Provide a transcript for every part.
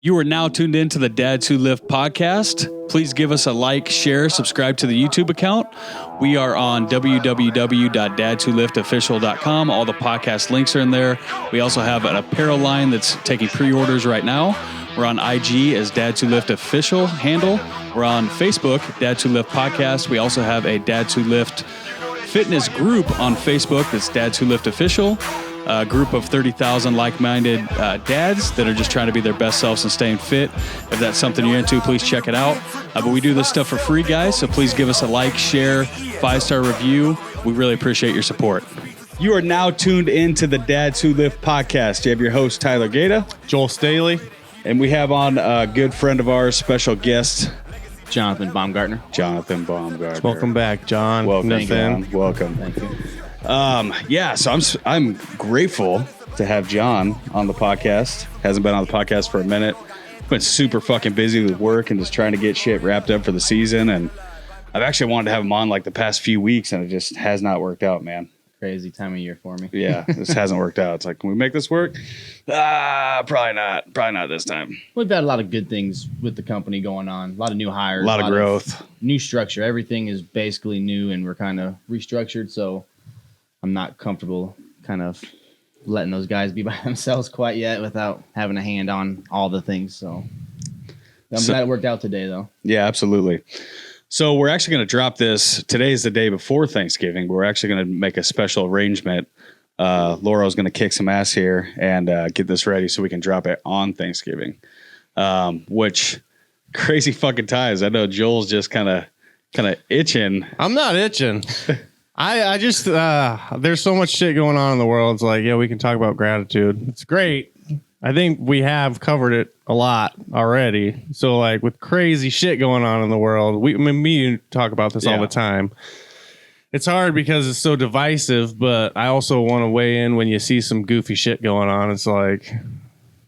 You are now tuned in to the Dads Who Lift podcast. Please give us a like, share, subscribe to the YouTube account. We are on www.dadswholifofficial.com. All the podcast links are in there. We also have an apparel line that's taking pre-orders right now. We're on IG as Dads Who Lift Official handle. We're on Facebook, Dads Who Lift Podcast. We also have a Dads Who Lift fitness group on Facebook that's Dads Who Lift Official. A group of 30,000 like-minded dads that are just trying to be their best selves and staying fit. If that's something you're into, please check it out. But we do this stuff for free, guys, so please give us a like, share, 5-star review. We really appreciate your support. You are now tuned into the Dads Who Lift podcast. You have your host, Tyler Gaeta. Joel Staley. And we have on a good friend of ours, special guest, Jonathan Baumgartner. Jonathan Baumgartner. Welcome back, John. Welcome, Nathan. Welcome. Thank you. So I'm grateful to have John on the podcast. Hasn't been on the podcast for a minute. Been super fucking busy with work and just trying to get shit wrapped up for the season. And I've actually wanted to have him on like the past few weeks, and it just has not worked out, man. Crazy time of year for me. Yeah, this hasn't worked out. It's like, can we make this work? Probably not. Probably not this time. We've had a lot of good things with the company going on. A lot of new hires. A lot of growth. New structure. Everything is basically new, and we're kind of restructured. So I'm not comfortable kind of letting those guys be by themselves quite yet without having a hand on all the things. So I'm glad it worked out today, though. Yeah, absolutely. So we're actually going to drop this. Today's the day before Thanksgiving. We're actually going to make a special arrangement. Laura's going to kick some ass here and get this ready so we can drop it on Thanksgiving. Which crazy fucking ties. I know Joel's just kind of itching. I'm not itching. I just there's so much shit going on in the world. It's like, yeah, we can talk about gratitude. It's great. I think we have covered it a lot already. So like with crazy shit going on in the world, me talk about this all the time. It's hard because it's so divisive, but I also want to weigh in when you see some goofy shit going on. It's like,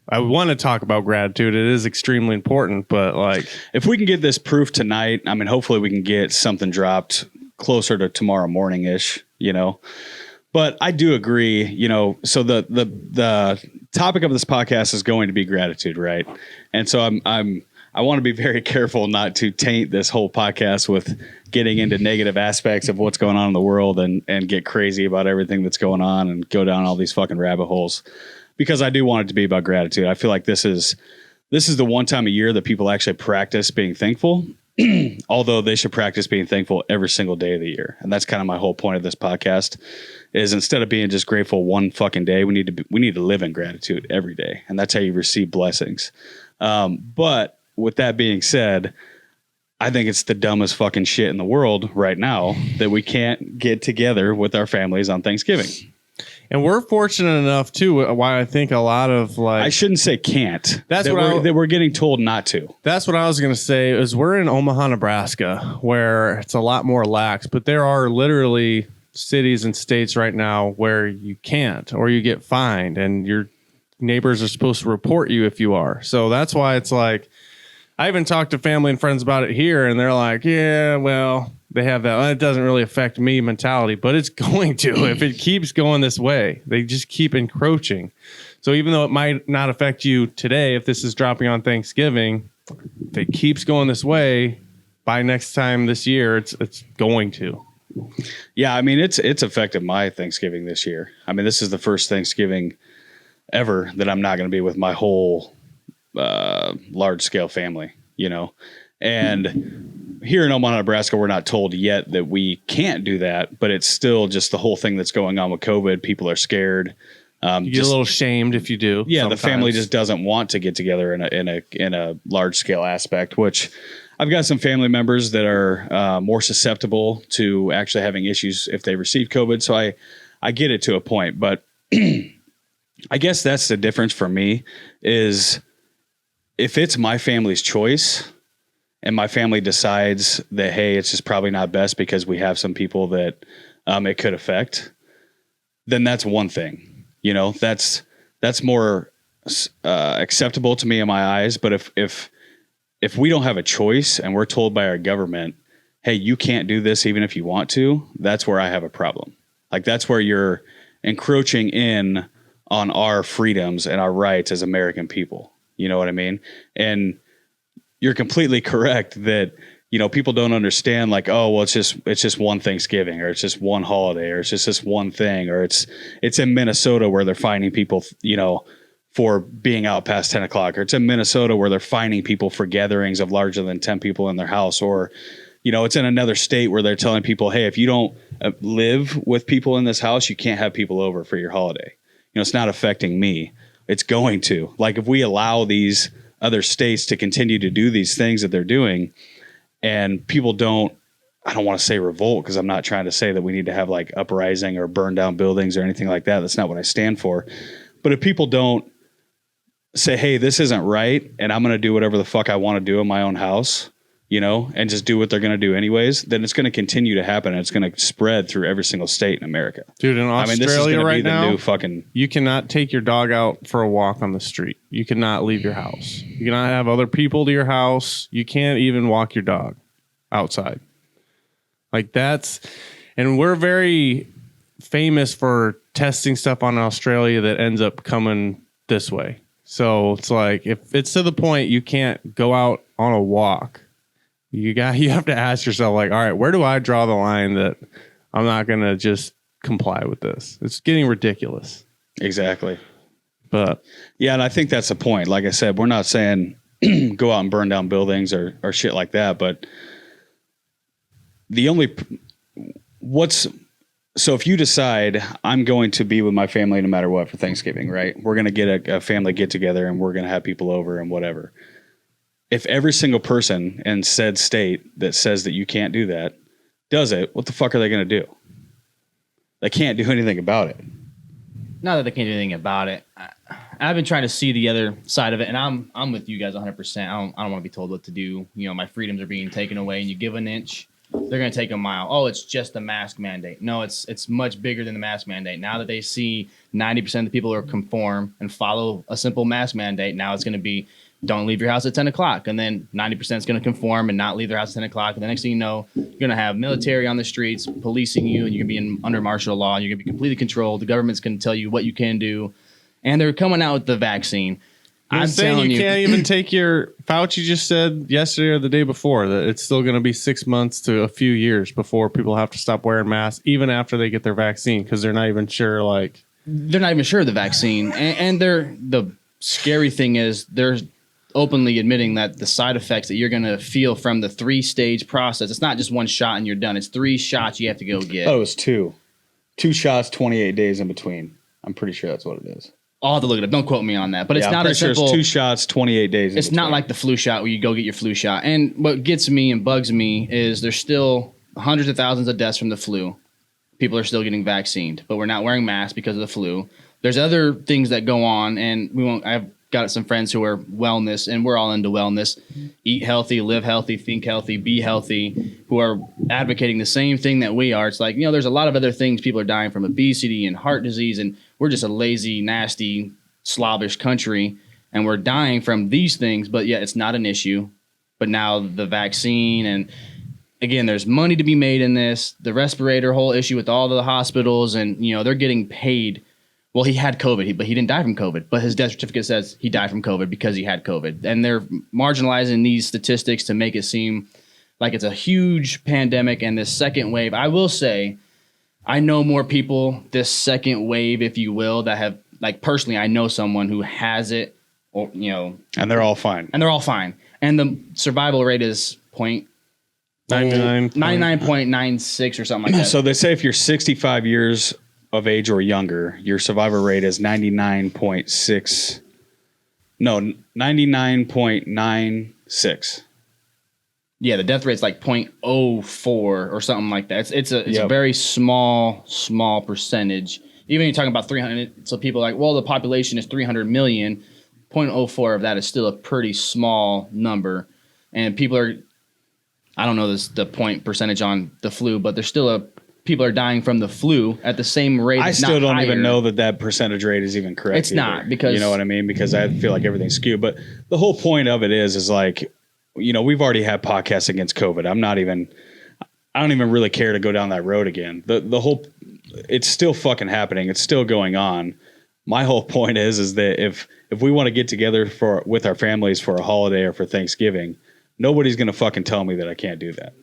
I want to talk about gratitude. It is extremely important, but like, if we can get this proof tonight, I mean, hopefully we can get something dropped closer to tomorrow morning-ish, But I do agree, so the topic of this podcast is going to be gratitude, right? And so I want to be very careful not to taint this whole podcast with getting into negative aspects of what's going on in the world and get crazy about everything that's going on and go down all these fucking rabbit holes, because I do want it to be about gratitude. I feel like this is the one time a year that people actually practice being thankful. Although they should practice being thankful every single day of the year. And that's kind of my whole point of this podcast is instead of being just grateful one fucking day, we need to live in gratitude every day. And that's how you receive blessings. But with that being said, I think it's the dumbest fucking shit in the world right now that we can't get together with our families on Thanksgiving. And we're fortunate enough too. Why I think a lot of like, I shouldn't say can't. That's that what we're getting told not to. That's what I was going to say. Is we're in Omaha, Nebraska, where it's a lot more lax, but there are literally cities and states right now where you can't, or you get fined, and your neighbors are supposed to report you if you are. So that's why it's like, I even talked to family and friends about it here, and they're like, yeah, well, they have that. Well, it doesn't really affect me mentality, but it's going to if it keeps going this way. They just keep encroaching. So even though it might not affect you today, if this is dropping on Thanksgiving, if it keeps going this way, by next time this year, it's going to. Yeah, I mean, it's affected my Thanksgiving this year. I mean, this is the first Thanksgiving ever that I'm not going to be with my whole large scale family, and here in Omaha, Nebraska, we're not told yet that we can't do that, but it's still just the whole thing that's going on with COVID. People are scared. You get a little shamed if you do. Yeah, sometimes. The family just doesn't want to get together in a large scale aspect, which I've got some family members that are more susceptible to actually having issues if they receive COVID. So I get it to a point, but I guess that's the difference for me is if it's my family's choice and my family decides that, hey, it's just probably not best because we have some people that it could affect, then that's one thing, that's more acceptable to me in my eyes. But if we don't have a choice and we're told by our government, hey, you can't do this even if you want to, that's where I have a problem. Like that's where you're encroaching in on our freedoms and our rights as American people. You know what I mean? And you're completely correct that, people don't understand like, oh, well, it's just one Thanksgiving, or it's just one holiday, or it's just this one thing, or it's in Minnesota where they're finding people, for being out past 10 o'clock, or it's in Minnesota where they're finding people for gatherings of larger than 10 people in their house, or, it's in another state where they're telling people, hey, if you don't live with people in this house, you can't have people over for your holiday. It's not affecting me. It's going to. Like, if we allow these other states to continue to do these things that they're doing, and people I don't want to say revolt, because I'm not trying to say that we need to have like uprising or burn down buildings or anything like that. That's not what I stand for. But if people don't say, hey, this isn't right, and I'm going to do whatever the fuck I want to do in my own house, and just do what they're going to do anyways, then it's going to continue to happen, and it's going to spread through every single state in America. Dude, in Australia this is gonna right be the now, new fucking... you cannot take your dog out for a walk on the street. You cannot leave your house. You cannot have other people to your house. You can't even walk your dog outside. Like, and we're very famous for testing stuff on Australia that ends up coming this way. So it's like, if it's to the point you can't go out on a walk, you have to ask yourself, like, all right, where do I draw the line that I'm not going to just comply with this? It's getting ridiculous. Exactly. But yeah, and I think that's the point. Like I said, we're not saying go out and burn down buildings or shit like that, but so if you decide I'm going to be with my family no matter what for Thanksgiving, right? We're going to get a family get together and we're going to have people over and whatever. If every single person in said state that says that you can't do that does it, what the fuck are they going to do? They can't do anything about it. Not that they can't do anything about it. I've been trying to see the other side of it, and I'm with you guys 100%. I don't want to be told what to do. My freedoms are being taken away, and you give an inch, they're going to take a mile. Oh, it's just a mask mandate. No, it's much bigger than the mask mandate. Now that they see 90% of the people are conform and follow a simple mask mandate, now it's going to be don't leave your house at 10 o'clock. And then 90% is going to conform and not leave their house at 10 o'clock. And the next thing you know, you're going to have military on the streets policing you, and you're going to be under martial law, and you're going to be completely controlled. The government's going to tell you what you can do. And they're coming out with the vaccine. I'm saying you can't even take your... Fauci just said yesterday or the day before that it's still going to be 6 months to a few years before people have to stop wearing masks, even after they get their vaccine, because they're not even sure, like... They're not even sure of the vaccine. And the scary thing is they're openly admitting that the side effects that you're going to feel from the 3-stage process, it's not just one shot and you're done. It's 3 shots you have to go get. Oh, it's 2. 2 shots, 28 days in between. I'm pretty sure that's what it is. I'll have to look it up. Don't quote me on that. But it's not a simple... Sure it's 2 shots, 28 days in It's between. not like the flu shot where you go get your flu shot. And what gets me and bugs me is there's still hundreds of thousands of deaths from the flu. People are still getting vaccinated, but we're not wearing masks because of the flu. There's other things that go on, and I've got some friends who are wellness, and we're all into wellness. Eat healthy, live healthy, think healthy, be healthy, who are advocating the same thing that we are. It's like, there's a lot of other things. People are dying from obesity and heart disease, and we're just a lazy, nasty, Slavish country, and we're dying from these things, but yet it's not an issue. But now the vaccine, and again, there's money to be made in this. The respirator whole issue with all the hospitals, and they're getting paid. Well, he had COVID, but he didn't die from COVID. But his death certificate says he died from COVID because he had COVID. And they're marginalizing these statistics to make it seem like it's a huge pandemic and this second wave. I will say, I know more people this second wave, if you will, that have, like, personally, I know someone who has it, or and they're all fine. And the survival rate is 99.96 or something like that. So they say if you're 65 years of age or younger, your survival rate is 99.96. Yeah, the death rate's like 0.04 or something like that. It's a very small percentage. Even you're talking about 300, so people are like, well, the population is 300 million. 0.04 of that is still a pretty small number. And people are, I don't know the point percentage on the flu, but there's still people are dying from the flu at the same rate. I still don't even know that percentage rate is even correct. It's not, because... You know what I mean? Because I feel like everything's skewed. But the whole point of it is like, we've already had podcasts against COVID. I don't even really care to go down that road again. The whole, it's still fucking happening. It's still going on. my whole point is that if we want to get together with our families for a holiday or for Thanksgiving, nobody's going to fucking tell me that I can't do that.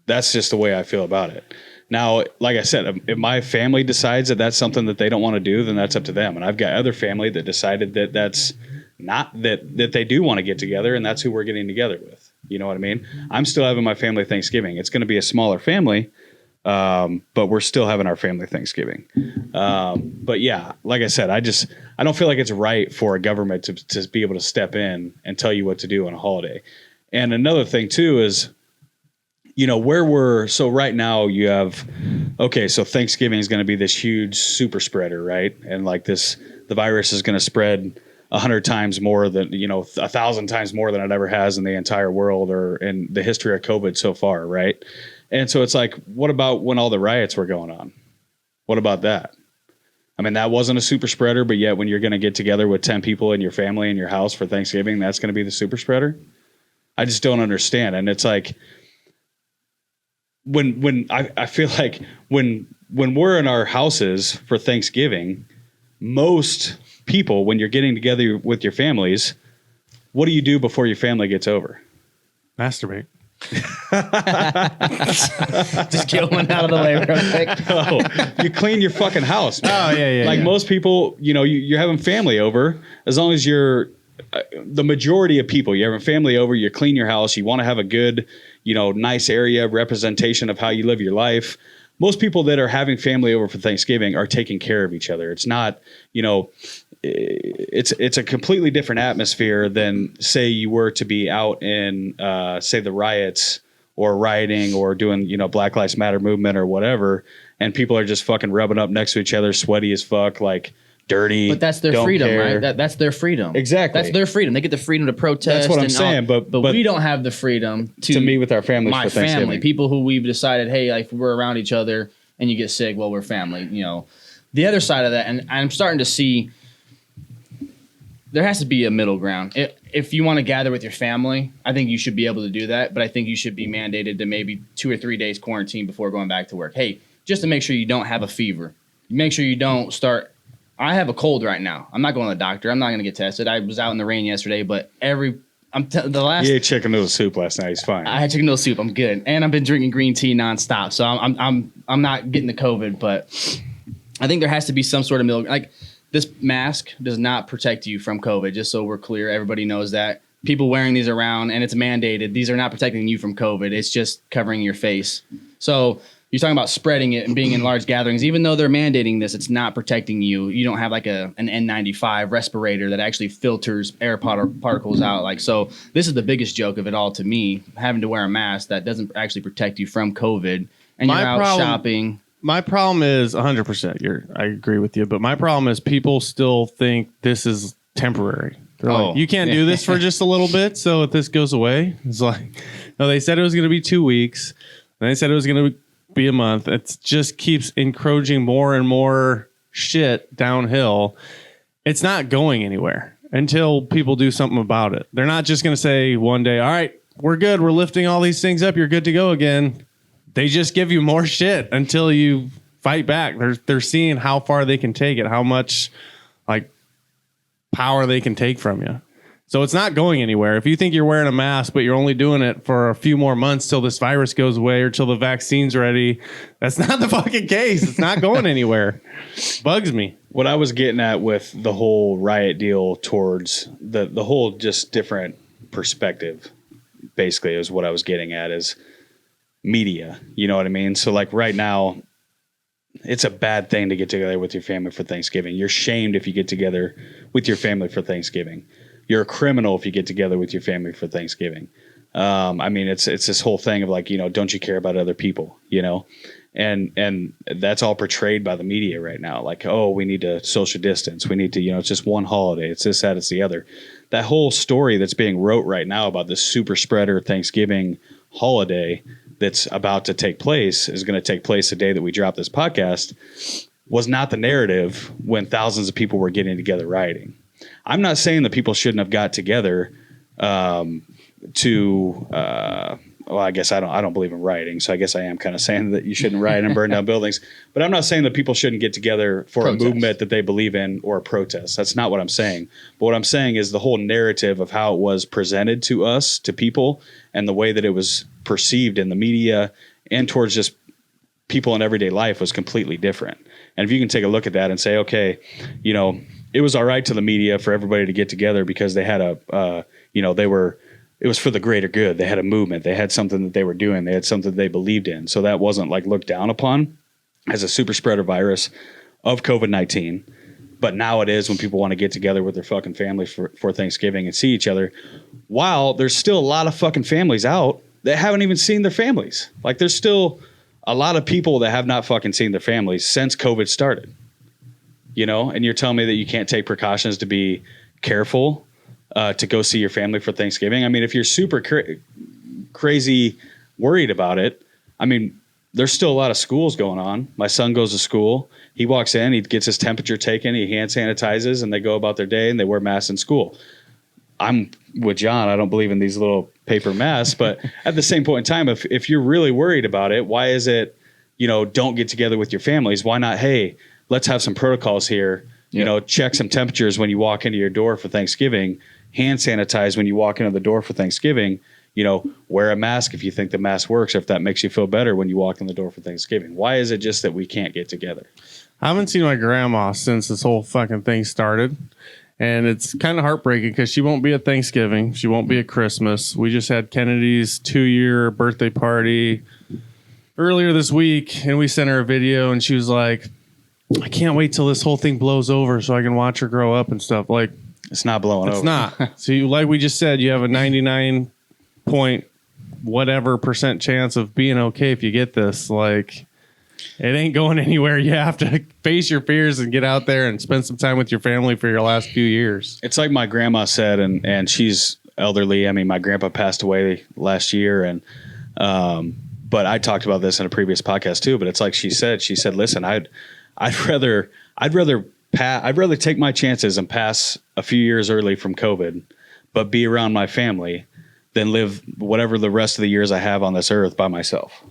That's just the way I feel about it. Now, like I said, if my family decides that that's something that they don't want to do, then that's up to them. And I've got other family that decided that that's not that they do want to get together, and that's who we're getting together with. You know what I mean? I'm still having my family Thanksgiving. It's going to be a smaller family, but we're still having our family Thanksgiving. But yeah, like I said, I don't feel like it's right for a government to be able to step in and tell you what to do on a holiday. And another thing too is, you know, so right now you have, so Thanksgiving is going to be this huge super spreader, right? And like the virus is going to spread 100 times more than, 1,000 times more than it ever has in the entire world or in the history of COVID so far, right? And so it's like, what about when all the riots were going on? What about that? I mean, that wasn't a super spreader, but yet when you're going to get together with 10 people in your family in your house for Thanksgiving, that's going to be the super spreader? I just don't understand. And it's like, when I feel like when we're in our houses for Thanksgiving, most people, when you're getting together with your families, what do you do before your family gets over? Masturbate. Just get one out of the way real quick. Oh, you clean your fucking house, man. Oh, yeah. Like most people, you're having family over. As long as you're the majority of people, you're having family over, you clean your house, you want to have a good, nice area representation of how you live your life. Most people that are having family over for Thanksgiving are taking care of each other. It's not, it's a completely different atmosphere than say you were to be out in, say the riots or rioting or doing, Black Lives Matter movement or whatever. And people are just fucking rubbing up next to each other, sweaty as fuck, like dirty. But that's their freedom, care. Right? That's their freedom. Exactly. That's their freedom. They get the freedom to protest. That's what I'm saying. But we don't have the freedom to meet with our families my for Thanksgiving. family, people who we've decided, hey, like we're around each other and you get sick, well, we're family. The other side of that, and I'm starting to see there has to be a middle ground. If you want to gather with your family, I think you should be able to do that. But I think you should be mandated to maybe 2 or 3 days quarantine before going back to work. Hey, just to make sure you don't have a fever. Make sure you don't start. I have a cold right now. I'm not going to the doctor. I'm not going to get tested. I was out in the rain yesterday, but the last. You ate chicken noodle soup last night. He's fine. I had chicken noodle soup. I'm good, and I've been drinking green tea nonstop. So I'm not getting the COVID, but I think there has to be some sort of middle. Like this mask does not protect you from COVID. Just so we're clear, everybody knows that. People wearing these around, and it's mandated. These are not protecting you from COVID. It's just covering your face. So. You're talking about spreading it and being in large gatherings. Even though they're mandating this, it's not protecting you. You don't have like an N95 respirator that actually filters air particles out. Like, so this is the biggest joke of it all to me, having to wear a mask that doesn't actually protect you from COVID. And you're out shopping. My problem is 100%. I agree with you. But my problem is people still think this is temporary. They're like, you can't do this for just a little bit. So if this goes away, it's like, no, they said it was going to be 2 weeks. And they said it was going to be a month. It just keeps encroaching more and more shit downhill. It's not going anywhere until people do something about it. They're not just going to say one day, all right, we're good. We're lifting all these things up. You're good to go again. They just give you more shit until you fight back. They're seeing how far they can take it, how much like power they can take from you. So it's not going anywhere. If you think you're wearing a mask, but you're only doing it for a few more months till this virus goes away or till the vaccine's ready, that's not the fucking case. It's not going anywhere. Bugs me. What I was getting at with the whole riot deal towards the whole just different perspective, basically, is what I was getting at is media. You know what I mean? So like right now, it's a bad thing to get together with your family for Thanksgiving. You're shamed if you get together with your family for Thanksgiving. You're a criminal if you get together with your family for Thanksgiving. I mean, it's this whole thing of like, don't you care about other people, and that's all portrayed by the media right now. Like, oh, we need to social distance. We need to, it's just one holiday. It's this, that, it's the other. That whole story that's being wrote right now about this super spreader Thanksgiving holiday that's about to take place is going to take place the day that we drop this podcast was not the narrative when thousands of people were getting together rioting. I'm not saying that people shouldn't have got together to well, I guess I don't believe in rioting. So I guess I am kind of saying that you shouldn't riot and burn down buildings, but I'm not saying that people shouldn't get together for a movement that they believe in or a protest. That's not what I'm saying. But what I'm saying is the whole narrative of how it was presented to us, to people, and the way that it was perceived in the media and towards just people in everyday life was completely different. And if you can take a look at that and say, okay, you know, it was all right to the media for everybody to get together because they had it was for the greater good. They had a movement. They had something that they were doing. They had something they believed in. So that wasn't like looked down upon as a super spreader virus of COVID-19. But now it is when people want to get together with their fucking family for Thanksgiving and see each other. While there's still a lot of fucking families out that haven't even seen their families. Like there's still a lot of people that have not fucking seen their families since COVID started. You know, and you're telling me that you can't take precautions to be careful to go see your family for Thanksgiving. I mean, if you're super crazy worried about it, I mean, there's still a lot of schools going on. My son goes to school. He walks in, he gets his temperature taken, he hand sanitizes, and they go about their day and they wear masks in school. I'm with John. I don't believe in these little paper masks, but at the same point in time, if you're really worried about it, why is it, you know, don't get together with your families? Why not, hey, let's have some protocols here, you know, check some temperatures when you walk into your door for Thanksgiving, hand sanitize when you walk into the door for Thanksgiving, you know, wear a mask if you think the mask works, or if that makes you feel better when you walk in the door for Thanksgiving. Why is it just that we can't get together? I haven't seen my grandma since this whole fucking thing started. And it's kind of heartbreaking because she won't be at Thanksgiving. She won't be at Christmas. We just had Kennedy's 2-year birthday party earlier this week, and we sent her a video, and she was like, I can't wait till this whole thing blows over so I can watch her grow up and stuff. Like, it's not blowing over. It's not. So like we just said, you have a 99 point whatever % chance of being okay if you get this. Like, it ain't going anywhere. You have to face your fears and get out there and spend some time with your family for your last few years. It's like my grandma said, and she's elderly. I mean, my grandpa passed away last year, and but I talked about this in a previous podcast too. But it's like she said, listen, I'd rather take my chances and pass a few years early from COVID, but be around my family than live whatever the rest of the years I have on this earth by myself.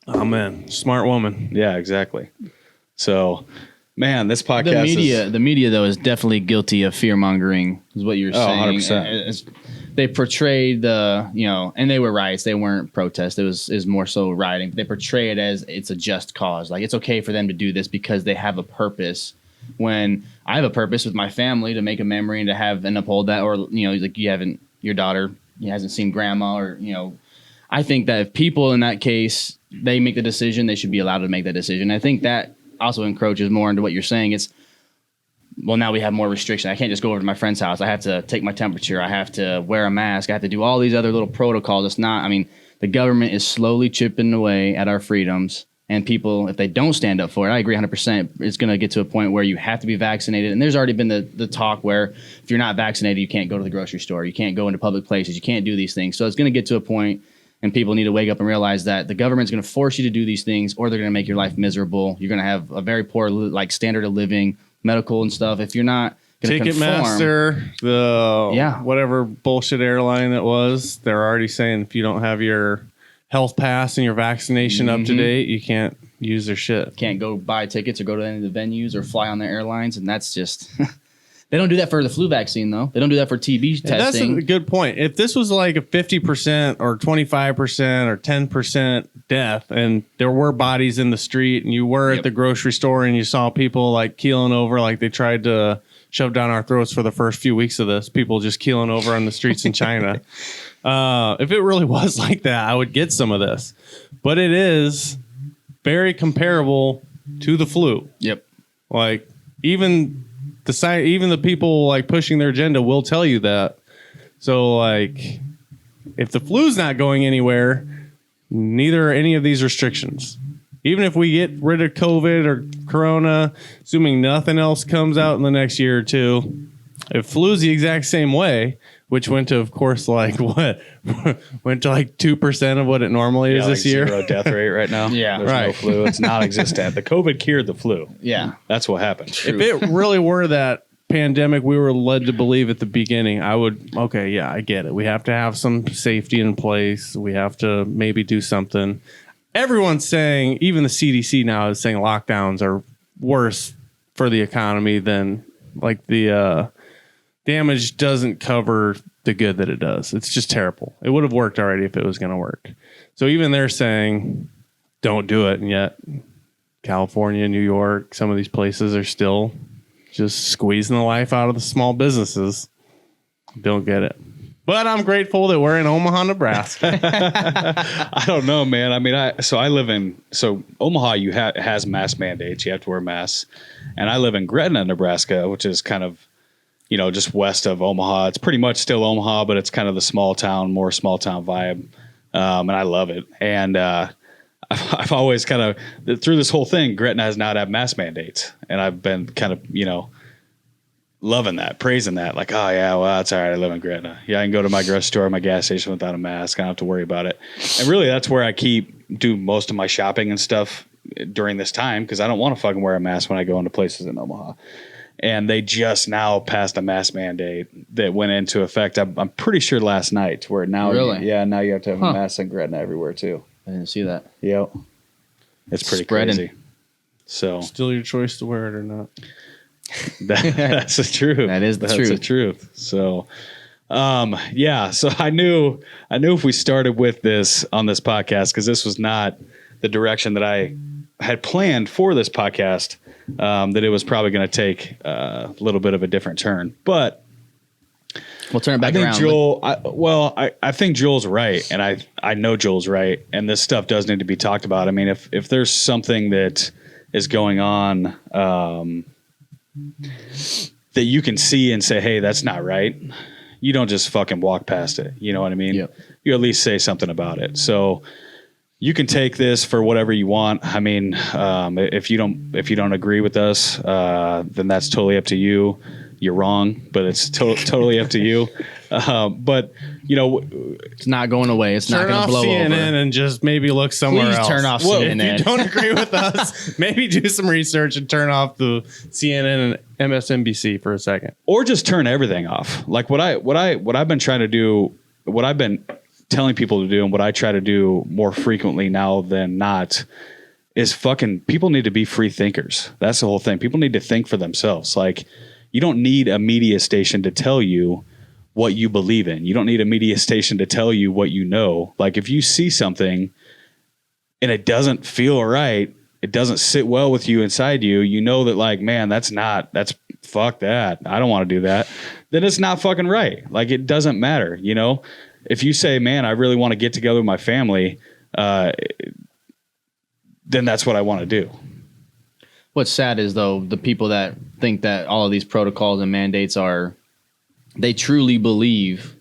Amen. Smart woman. Yeah, exactly. So, man, this podcast the media though is definitely guilty of fear mongering, is what you're saying. 100%. They portrayed and they were riots. They weren't protests. It was more so rioting. They portray it as it's a just cause. Like, it's okay for them to do this because they have a purpose. When I have a purpose with my family to make a memory and to have and uphold that, or, you know, like your daughter hasn't seen grandma, or, you know, I think that if people in that case, they make the decision, they should be allowed to make that decision. I think that also encroaches more into what you're saying. It's, well, now we have more restriction. I can't just go over to my friend's house. I have to take my temperature. I have to wear a mask. I have to do all these other little protocols. It's not, I mean, the government is slowly chipping away at our freedoms, and people, if they don't stand up for it, I agree 100%, it's going to get to a point where you have to be vaccinated. And there's already been the talk where if you're not vaccinated, you can't go to the grocery store. You can't go into public places. You can't do these things. So it's going to get to a point, and people need to wake up and realize that the government's going to force you to do these things, or they're going to make your life miserable. You're going to have a very poor standard of living, medical and stuff. If you're not going to Ticketmaster, whatever bullshit airline it was, they're already saying if you don't have your health pass and your vaccination up to date, you can't use their shit. Can't go buy tickets or go to any of the venues or fly on their airlines, and that's just... They don't do that for the flu vaccine, though. They don't do that for TB testing. That's a good point. If this was like a 50% or 25% or 10% death, and there were bodies in the street, and you were at the grocery store and you saw people like keeling over, like they tried to shove down our throats for the first few weeks of this, people just keeling over on the streets in China. If it really was like that, I would get some of this. But it is very comparable to the flu. Yep. Like, even the people like pushing their agenda will tell you that. So, like, if the flu's not going anywhere, neither are any of these restrictions. Even if we get rid of COVID or Corona, assuming nothing else comes out in the next year or two, if flu's the exact same way, which went to, of course, like what? Went to like 2% of what it normally is this year. Zero death rate right now. Yeah. There's no flu. It's non-existent. The COVID cured the flu. Yeah. That's what happened. If it really were that pandemic we were led to believe at the beginning, I get it. We have to have some safety in place. We have to maybe do something. Everyone's saying, even the CDC now is saying lockdowns are worse for the economy than like the damage doesn't cover the good that it does. It's just terrible. It would have worked already if it was going to work. So even they're saying don't do it. And yet California, New York, some of these places are still just squeezing the life out of the small businesses. Don't get it. But I'm grateful that we're in Omaha, Nebraska. I don't know, man. I mean, I live in Omaha. Has mask mandates. You have to wear masks, and I live in Gretna, Nebraska, which is kind of, just west of Omaha. It's pretty much still Omaha, but it's kind of the more small town vibe, and I love it. And I've always kind of, through this whole thing, Gretna has not had mask mandates, and I've been kind of loving that, praising that, like, oh yeah, well, that's all right. I live in Gretna. Yeah, I can go to my grocery store, my gas station without a mask. I don't have to worry about it. And really, that's where I do most of my shopping and stuff during this time, because I don't want to fucking wear a mask when I go into places in Omaha. And they just now passed a mask mandate that went into effect, I'm pretty sure last night, where now, really? Now you have to have a mask in Gretna everywhere too. I didn't see that. Yep, it's pretty crazy. So still your choice to wear it or not. That's the truth. That's the truth. So, So I knew if we started with this on this podcast, because this was not the direction that I had planned for this podcast, that it was probably going to take a little bit of a different turn. But we'll turn it back around. I think Joel's right, and I know Joel's right, and this stuff does need to be talked about. I mean, if there's something that is going on that you can see and say, hey, that's not right, you don't just fucking walk past it. You know what I mean? Yep. You at least say something about it. So you can take this for whatever you want. I mean, if you don't agree with us, then that's totally up to you. You're wrong, but it's totally up to you. But it's not going away. It's not going to blow CNN over. And just maybe look somewhere else. Turn off CNN. If you don't agree with us, maybe do some research and turn off the CNN and MSNBC for a second, or just turn everything off. Like what I've been trying to do, what I've been telling people to do, and what I try to do more frequently now than not, is fucking people need to be free thinkers. That's the whole thing. People need to think for themselves. Like, you don't need a media station to tell you what you believe in. You don't need a media station to tell you what you know. Like, if you see something and it doesn't feel right, it doesn't sit well with you inside you, you know that, like, man, that's fuck that. I don't want to do that. Then it's not fucking right. Like, it doesn't matter. If you say, man, I really want to get together with my family, then that's what I want to do. What's sad is, though, the people that think that all of these protocols and mandates they truly believe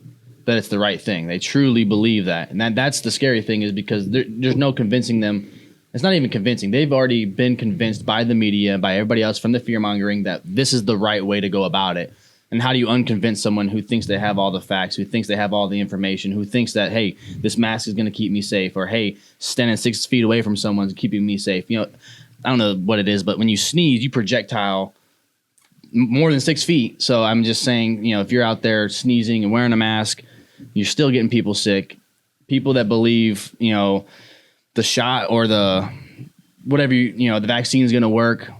that it's the right thing. They truly believe that. And that's the scary thing, is because there's no convincing them. It's not even convincing. They've already been convinced by the media, by everybody else from the fear-mongering, that this is the right way to go about it. And how do you unconvince someone who thinks they have all the facts, who thinks they have all the information, who thinks that, hey, this mask is going to keep me safe, or, hey, standing 6 feet away from someone's keeping me safe. I don't know what it is, but when you sneeze, you projectile more than 6 feet. So I'm just saying, if you're out there sneezing and wearing a mask, you're still getting people sick. People that believe, the shot or the whatever, the vaccine is going to work.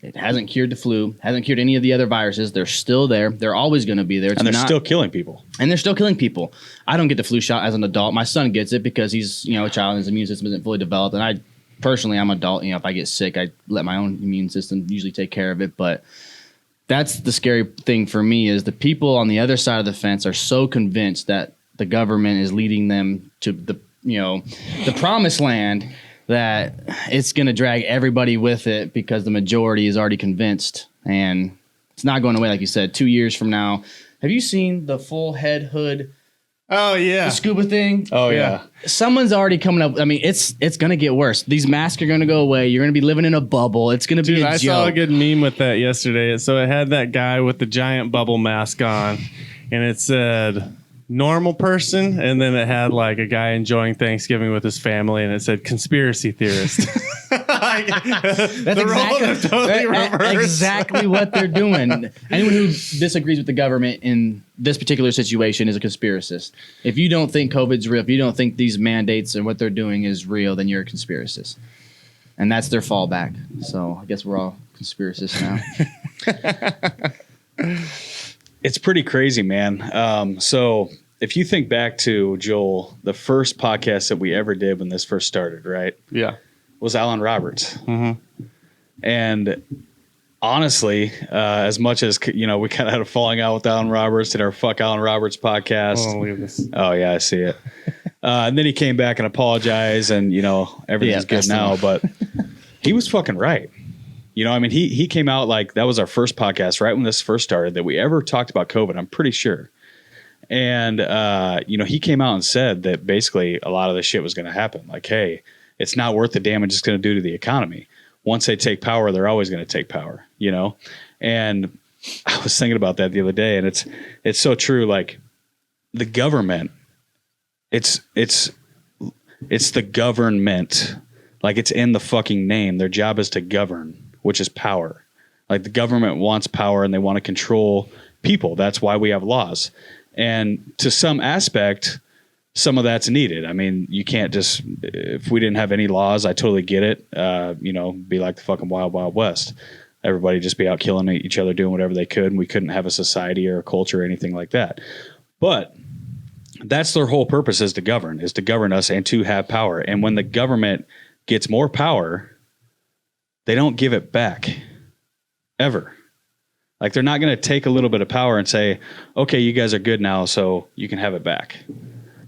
It hasn't cured the flu, hasn't cured any of the other viruses. They're still there. They're always going to be there. And they're still killing people. And they're still killing people. I don't get the flu shot as an adult. My son gets it because he's, a child and his immune system isn't fully developed. And personally, I'm an adult. If I get sick, I let my own immune system usually take care of it. But that's the scary thing for me, is the people on the other side of the fence are so convinced that the government is leading them to the promised land, that it's going to drag everybody with it because the majority is already convinced. And it's not going away, like you said. 2 years from now, have you seen the full head hood? Oh, yeah. The scuba thing? Oh, yeah. Someone's already coming up. I mean, it's going to get worse. These masks are going to go away. You're going to be living in a bubble. It's going to be a joke. I saw a good meme with that yesterday. So it had that guy with the giant bubble mask on, and it said normal person, and then it had like a guy enjoying Thanksgiving with his family, and it said conspiracy theorist. That's exactly what they're doing. Anyone who disagrees with the government in this particular situation is a conspiracist. If you don't think COVID's real, if you don't think these mandates and what they're doing is real, then you're a conspiracist. And that's their fallback. So I guess we're all conspiracists now. It's pretty crazy, man. So if you think back to, Joel, the first podcast that we ever did when this first started, right? Yeah. Was Alan Roberts. Mm-hmm. And honestly, as much as, we kind of had a falling out with Alan Roberts in our Fuck Alan Roberts podcast. Oh, look at this. Oh, yeah, I see it. And then he came back and apologized and, everything's good now. But he was fucking right. He came out like that was our first podcast right when this first started that we ever talked about COVID, I'm pretty sure. And, he came out and said that basically a lot of this shit was going to happen. Like, hey, it's not worth the damage it's going to do to the economy. Once they take power, they're always going to take power, And I was thinking about that the other day, and it's so true. Like the government, it's the government. Like it's in the fucking name. Their job is to govern, which is power. Like the government wants power and they want to control people. That's why we have laws. And to some aspect, some of that's needed. I mean, you can't just, if we didn't have any laws, I totally get it. Be like the fucking Wild Wild West. Everybody just be out killing each other, doing whatever they could. And we couldn't have a society or a culture or anything like that. But that's their whole purpose is to govern us and to have power. And when the government gets more power, they don't give it back ever. Like they're not going to take a little bit of power and say, okay, you guys are good now, so you can have it back.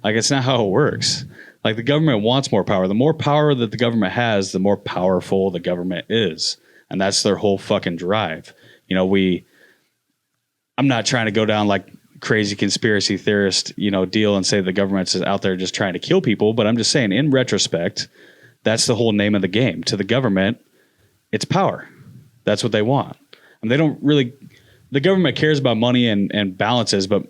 Like it's not how it works. Like the government wants more power. The more power that the government has, the more powerful the government is. And that's their whole fucking drive. I'm not trying to go down like crazy conspiracy theorist, deal and say the government's out there just trying to kill people. But I'm just saying in retrospect, that's the whole name of the game. To the government, it's power. That's what they want. And they don't really, the government cares about money and balances, but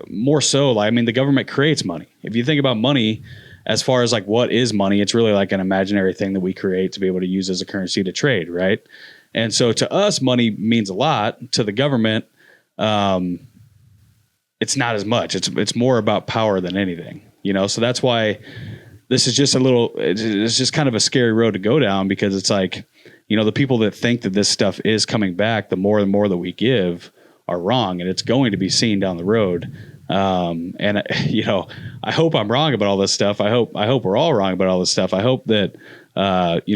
more so, the government creates money. If you think about money, as far as like what is money, it's really like an imaginary thing that we create to be able to use as a currency to trade, right? And so to us, money means a lot. To the government, it's not as much. It's more about power than anything, So that's why this is just it's just kind of a scary road to go down because it's like, the people that think that this stuff is coming back, the more and more that we give are wrong, and it's going to be seen down the road. And I hope I'm wrong about all this stuff. I hope we're all wrong about all this stuff. I hope that,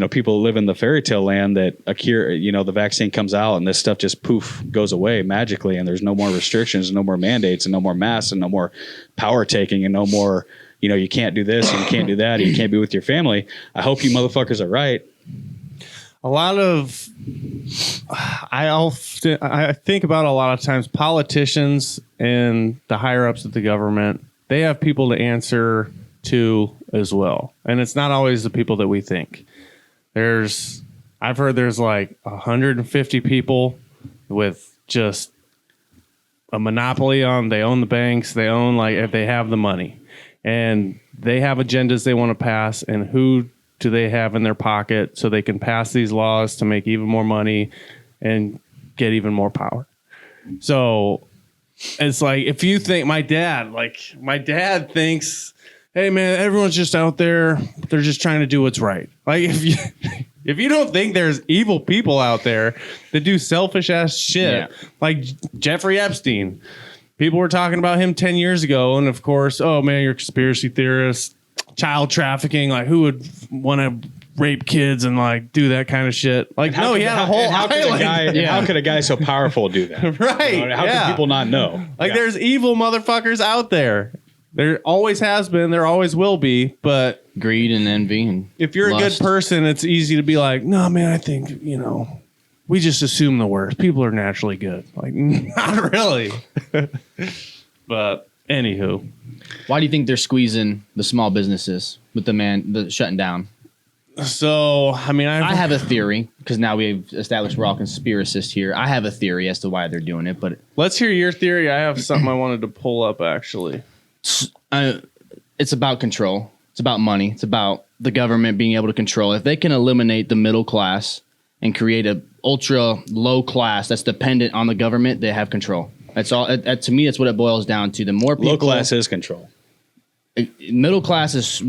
people live in the fairy tale land that a cure, the vaccine comes out and this stuff just poof goes away magically. And there's no more restrictions, no more mandates and no more masks and no more power taking and no more, you can't do this and you can't do that. And you can't be with your family. I hope you motherfuckers are right. I think about a lot of times politicians and the higher ups of the government, they have people to answer to as well. And it's not always the people that we think. I've heard there's like 150 people with just a monopoly they own the banks, they own if they have the money and they have agendas they want to pass, and who do they have in their pocket so they can pass these laws to make even more money and get even more power. So it's like, if you think my dad thinks, hey man, everyone's just out there. They're just trying to do what's right. Like if you don't think there's evil people out there that do selfish ass shit, like Jeffrey Epstein, people were talking about him 10 years ago. And of course, oh man, you're a conspiracy theorist. Child trafficking, like who would want to rape kids and do that kind of shit? Like, no, he had a whole island. How could a guy so powerful do that? Right. How can people not know? There's evil motherfuckers out there. There always has been. There always will be. But greed and envy. And if you're lust. A good person, it's easy to be like, no, man, I think, we just assume the worst. People are naturally good. Like, not really. But anywho. Why do you think they're squeezing the small businesses with the shutting down? So, I mean, I have a theory because now we've established we're all conspiracists here. I have a theory as to why they're doing it, but let's hear your theory. I have something I wanted to pull up actually. It's about control. It's about money. It's about the government being able to control. If they can eliminate the middle class and create a ultra low class that's dependent on the government, they have control. That's all. To me, that's what it boils down to. The more people, low class is control. Middle class is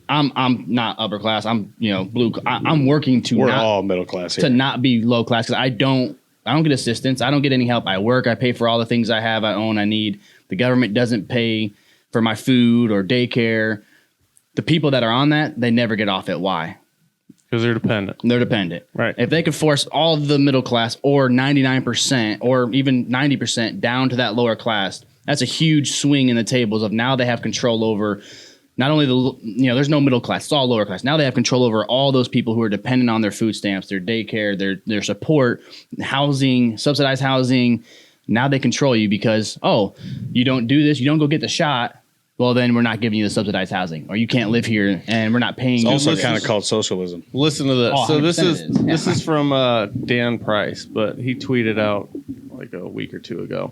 I'm not upper class. I'm blue. I'm working to We're not, all middle class here. to not be low class because I don't get assistance. I don't get any help. I work. I pay for all the things I have. I own. I need. The government doesn't pay for my food or daycare. The people that are on that, they never get off it. Why? Because they're dependent. They're dependent. Right. If they could force all of the middle class or 99% or even 90% down to that lower class, that's a huge swing in the tables of now they have control over not only there's no middle class, it's all lower class. Now they have control over all those people who are dependent on their food stamps, their daycare, their support, housing, subsidized housing. Now they control you because, you don't do this, you don't go get the shot. Well, then we're not giving you the subsidized housing, or you can't live here, and we're not paying. It's you. also kind of called socialism. Listen to this. So 100% this is from Dan Price, but he tweeted out like a week or two ago.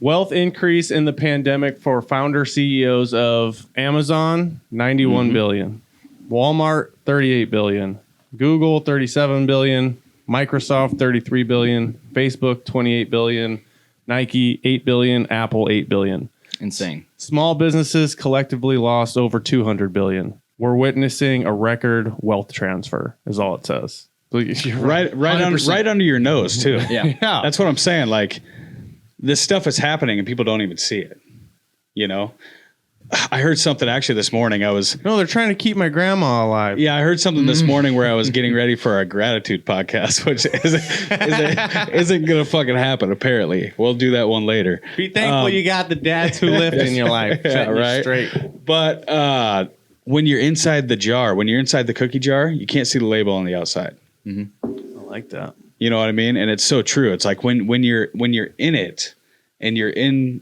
Wealth increase in the pandemic for founder CEOs of Amazon, 91 billion, Walmart, 38 billion, Google, 37 billion, Microsoft, 33 billion, Facebook, 28 billion, Nike, 8 billion, Apple, 8 billion. Insane. Small businesses collectively lost over 200 billion. We're witnessing a record wealth transfer, is all it says. You're Right 100%. under your nose too. Yeah. Yeah. That's what I'm saying. Like, this stuff is happening and people don't even see it. I heard something actually this morning. No, they're trying to keep my grandma alive. I heard something this morning where I was getting ready for our gratitude podcast, which isn't going to fucking happen. Apparently, we'll do that one later. Be thankful you got the dads who lived in your life. Yeah, Setting you right. straight. But when you're inside the jar, when you're inside the cookie jar, you can't see the label on the outside. I like that. You know what I mean? And it's so true. It's like when you're in it and you're in,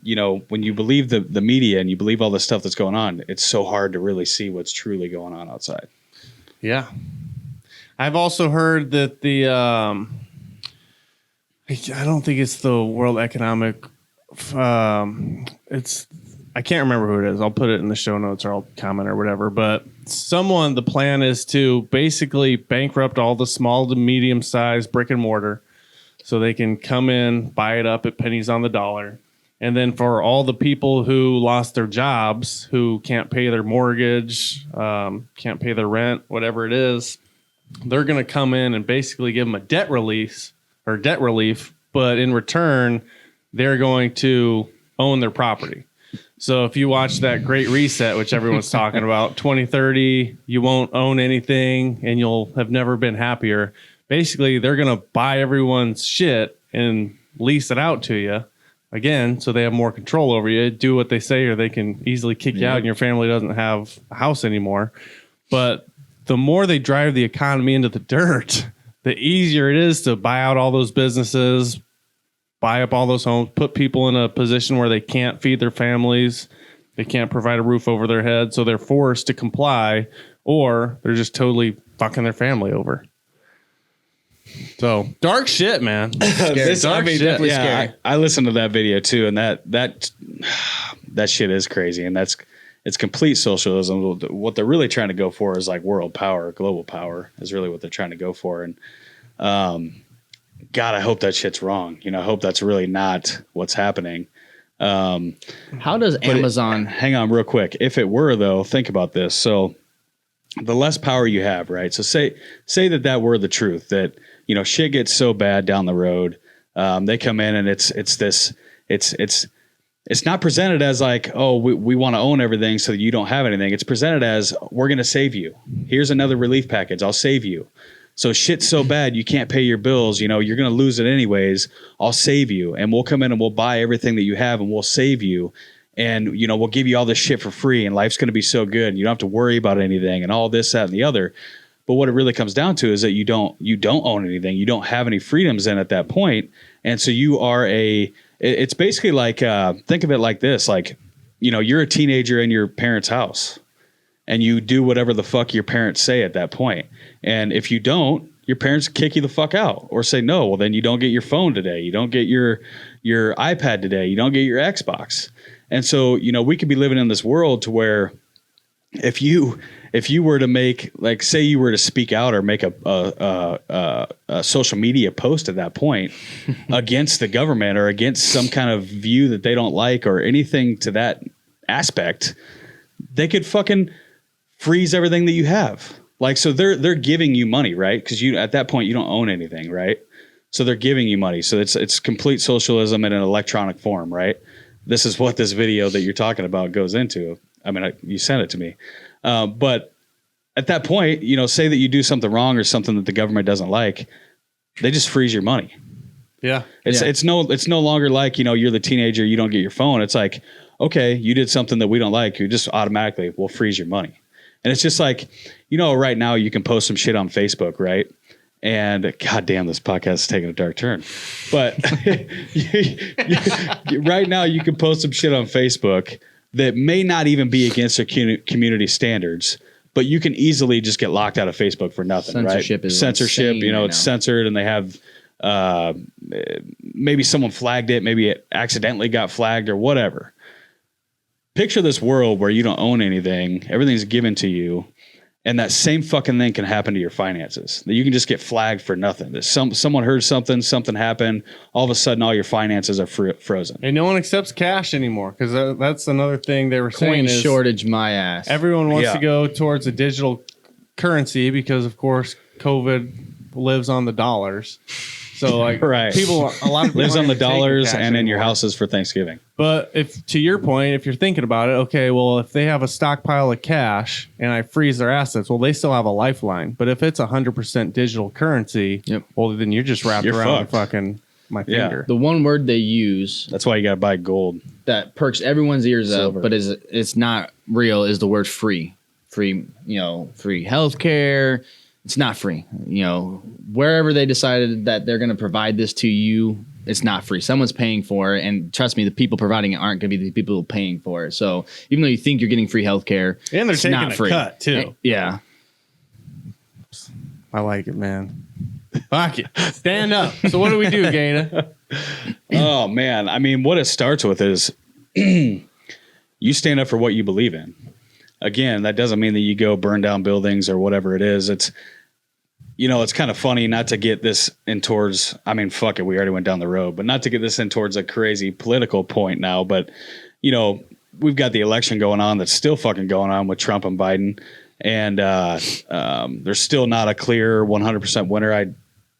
when you believe the media and you believe all the stuff that's going on, it's so hard to really see what's truly going on outside. Yeah. I've also heard that I don't think it's the World Economic, I can't remember who it is. I'll put it in the show notes or I'll comment or whatever. But the plan is to basically bankrupt all the small to medium sized brick and mortar so they can come in, buy it up at pennies on the dollar. And then for all the people who lost their jobs, who can't pay their mortgage, can't pay their rent, whatever it is, they're going to come in and basically give them a debt relief. But in return, they're going to own their property. So if you watch that Great Reset, which everyone's talking about, 2030, you won't own anything and you'll have never been happier. Basically, they're going to buy everyone's shit and lease it out to you again, so they have more control over you. Do what they say, or they can easily kick you out and your family doesn't have a house anymore. But the more they drive the economy into the dirt, the easier it is to buy out all those businesses, buy up all those homes, put people in a position where they can't feed their families, they can't provide a roof over their head, so they're forced to comply, or they're just totally fucking their family over. So dark shit, man. Definitely scary. I listened to that video too, and that shit is crazy, and it's complete socialism. What they're really trying to go for is like world power, global power is really what they're trying to go for. And God, I hope that shit's wrong. I hope that's really not what's happening. How does Amazon? Hang on real quick. If it were though, think about this. So the less power you have, right? So say that were the truth, that, shit gets so bad down the road. They come in and it's not presented as like, oh, we want to own everything so that you don't have anything. It's presented as, we're going to save you. Here's another relief package. I'll save you. So shit's so bad you can't pay your bills. You're going to lose it anyways. I'll save you. And we'll come in and we'll buy everything that you have and we'll save you. And, we'll give you all this shit for free and life's going to be so good. And you don't have to worry about anything and all this, that, and the other. But what it really comes down to is that you don't own anything. You don't have any freedoms in at that point. And so you are it's basically like, think of it like this. Like, you're a teenager in your parents' house and you do whatever the fuck your parents say at that point. And if you don't, your parents kick you the fuck out or say, no, well, then you don't get your phone today. You don't get your iPad today. You don't get your Xbox. And so, we could be living in this world to where if you were to make, like, say you were to speak out or make a social media post at that point against the government or against some kind of view that they don't like or anything to that aspect, they could fucking freeze everything that you have. Like, so they're giving you money, right? Because you, at that point, you don't own anything, right? So they're giving you money. So it's complete socialism in an electronic form, right? This is what this video that you're talking about goes into. I mean, you sent it to me. But at that point, you know, say that you do something wrong or something that the government doesn't like, they just freeze your money. Yeah. It's no longer like, you know, you're the teenager, you don't get your phone. It's like, okay, you did something that we don't like, you just automatically will freeze your money. And it's just like, you know, right now you can post some shit on Facebook, right? And God damn, this podcast is taking a dark turn. But right now you can post some shit on Facebook that may not even be against their community standards, but you can easily just get locked out of Facebook for nothing, Censorship right? is Censorship, you know, right it's now. censored, and they have maybe someone flagged it, maybe it accidentally got flagged or whatever. Picture this world where you don't own anything, everything's given to you, and that same fucking thing can happen to your finances. That you can just get flagged for nothing. That someone heard something happened, all of a sudden all your finances are frozen. And no one accepts cash anymore because that's another thing they were saying Coin is shortage, my ass. everyone wants Yeah. to go towards a digital currency because, of course, COVID lives on the dollars. So, like, Right. people, a lot of people Lives on aren't the even taking dollars cash and in your anymore. houses for Thanksgiving. But if, to your point, if you're thinking about it, okay, well, if they have a stockpile of cash and I freeze their assets, well, they still have a lifeline. But if it's 100% digital currency, Yep. well, then you're just wrapped You're around fucked. my Yeah. finger. The one word they use That's why you got to buy gold. that perks everyone's ears Silver. up, but it's not real, is the word free. Free, you know, free healthcare. It's not free. You know, wherever they decided that they're going to provide this to you, it's not free. Someone's paying for it, and trust me, the people providing it aren't going to be the people paying for it. So even though you think you're getting free healthcare, And they're it's taking not a free. cut, too. Yeah. I like it, man. Fuck it. Stand up. So what do we do, Gaina? Oh, man. I mean, what it starts with is you stand up for what you believe in. Again, that doesn't mean that you go burn down buildings or whatever it is. It's, you know, it's kind of funny not to get this in towards, I mean, fuck it, we already went down the road, but not to get this in towards a crazy political point now. But, you know, we've got the election going on that's still fucking going on with Trump and Biden. And there's still not a clear 100% winner. I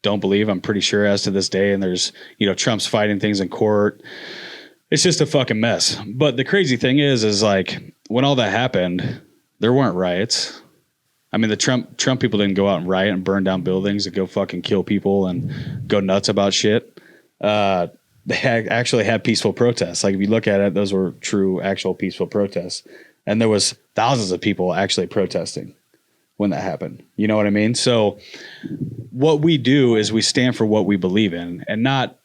don't believe, I'm pretty sure as to this day. And there's, you know, Trump's fighting things in court. It's just a fucking mess. But the crazy thing is like when all that happened, there weren't riots. I mean, the Trump people didn't go out and riot and burn down buildings and go fucking kill people and go nuts about shit. They actually had peaceful protests. Like if you look at it, those were true, actual peaceful protests. And there was thousands of people actually protesting when that happened. You know what I mean? So what we do is we stand for what we believe in, and not,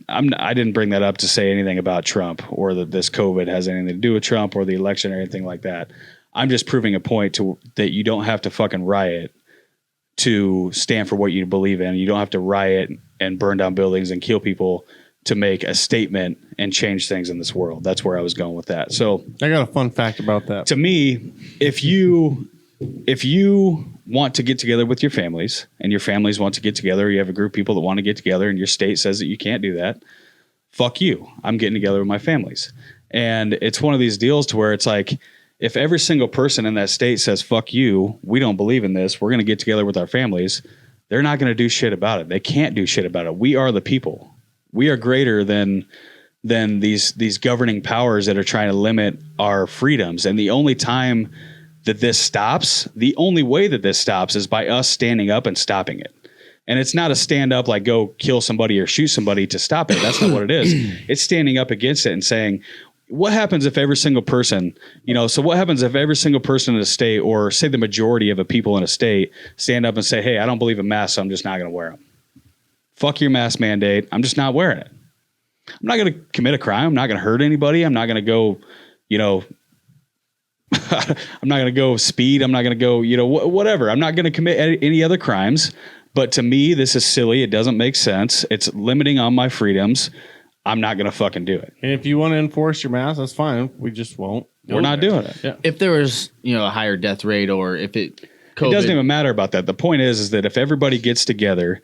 I didn't bring that up to say anything about Trump or that this COVID has anything to do with Trump or the election or anything like that. I'm just proving a point that you don't have to fucking riot to stand for what you believe in. You don't have to riot and burn down buildings and kill people to make a statement and change things in this world. That's where I was going with that. So I got a fun fact about that. to me, if you want to get together with your families and your families want to get together, you have a group of people that want to get together and your state says that you can't do that, fuck you. I'm getting together with my families. And it's one of these deals to where it's like, if every single person in that state says, fuck you, we don't believe in this, we're going to get together with our families, they're not going to do shit about it. They can't do shit about it. We are the people. We are greater than these governing powers that are trying to limit our freedoms. And the only time that this stops, the only way that this stops is by us standing up and stopping it. And it's not a stand up like go kill somebody or shoot somebody to stop it. That's not what it is. It's standing up against it and saying, what happens if every single person, so what happens if every single person in a state, or say the majority of the people in a state, stand up and say, hey, I don't believe in masks, so I'm just not going to wear them. Fuck your mask mandate. I'm just not wearing it. I'm not going to commit a crime. I'm not going to hurt anybody. I'm not going to go, I'm not going to go speed. I'm not going to go, whatever. I'm not going to commit any other crimes. But to me, this is silly. It doesn't make sense. It's limiting on my freedoms. I'm not going to fucking do it. And if you want to enforce your mask, that's fine. We just won't. we're not doing it. Yeah. If there was, a higher death rate, or if COVID, It doesn't even matter about that. The point is that if everybody gets together,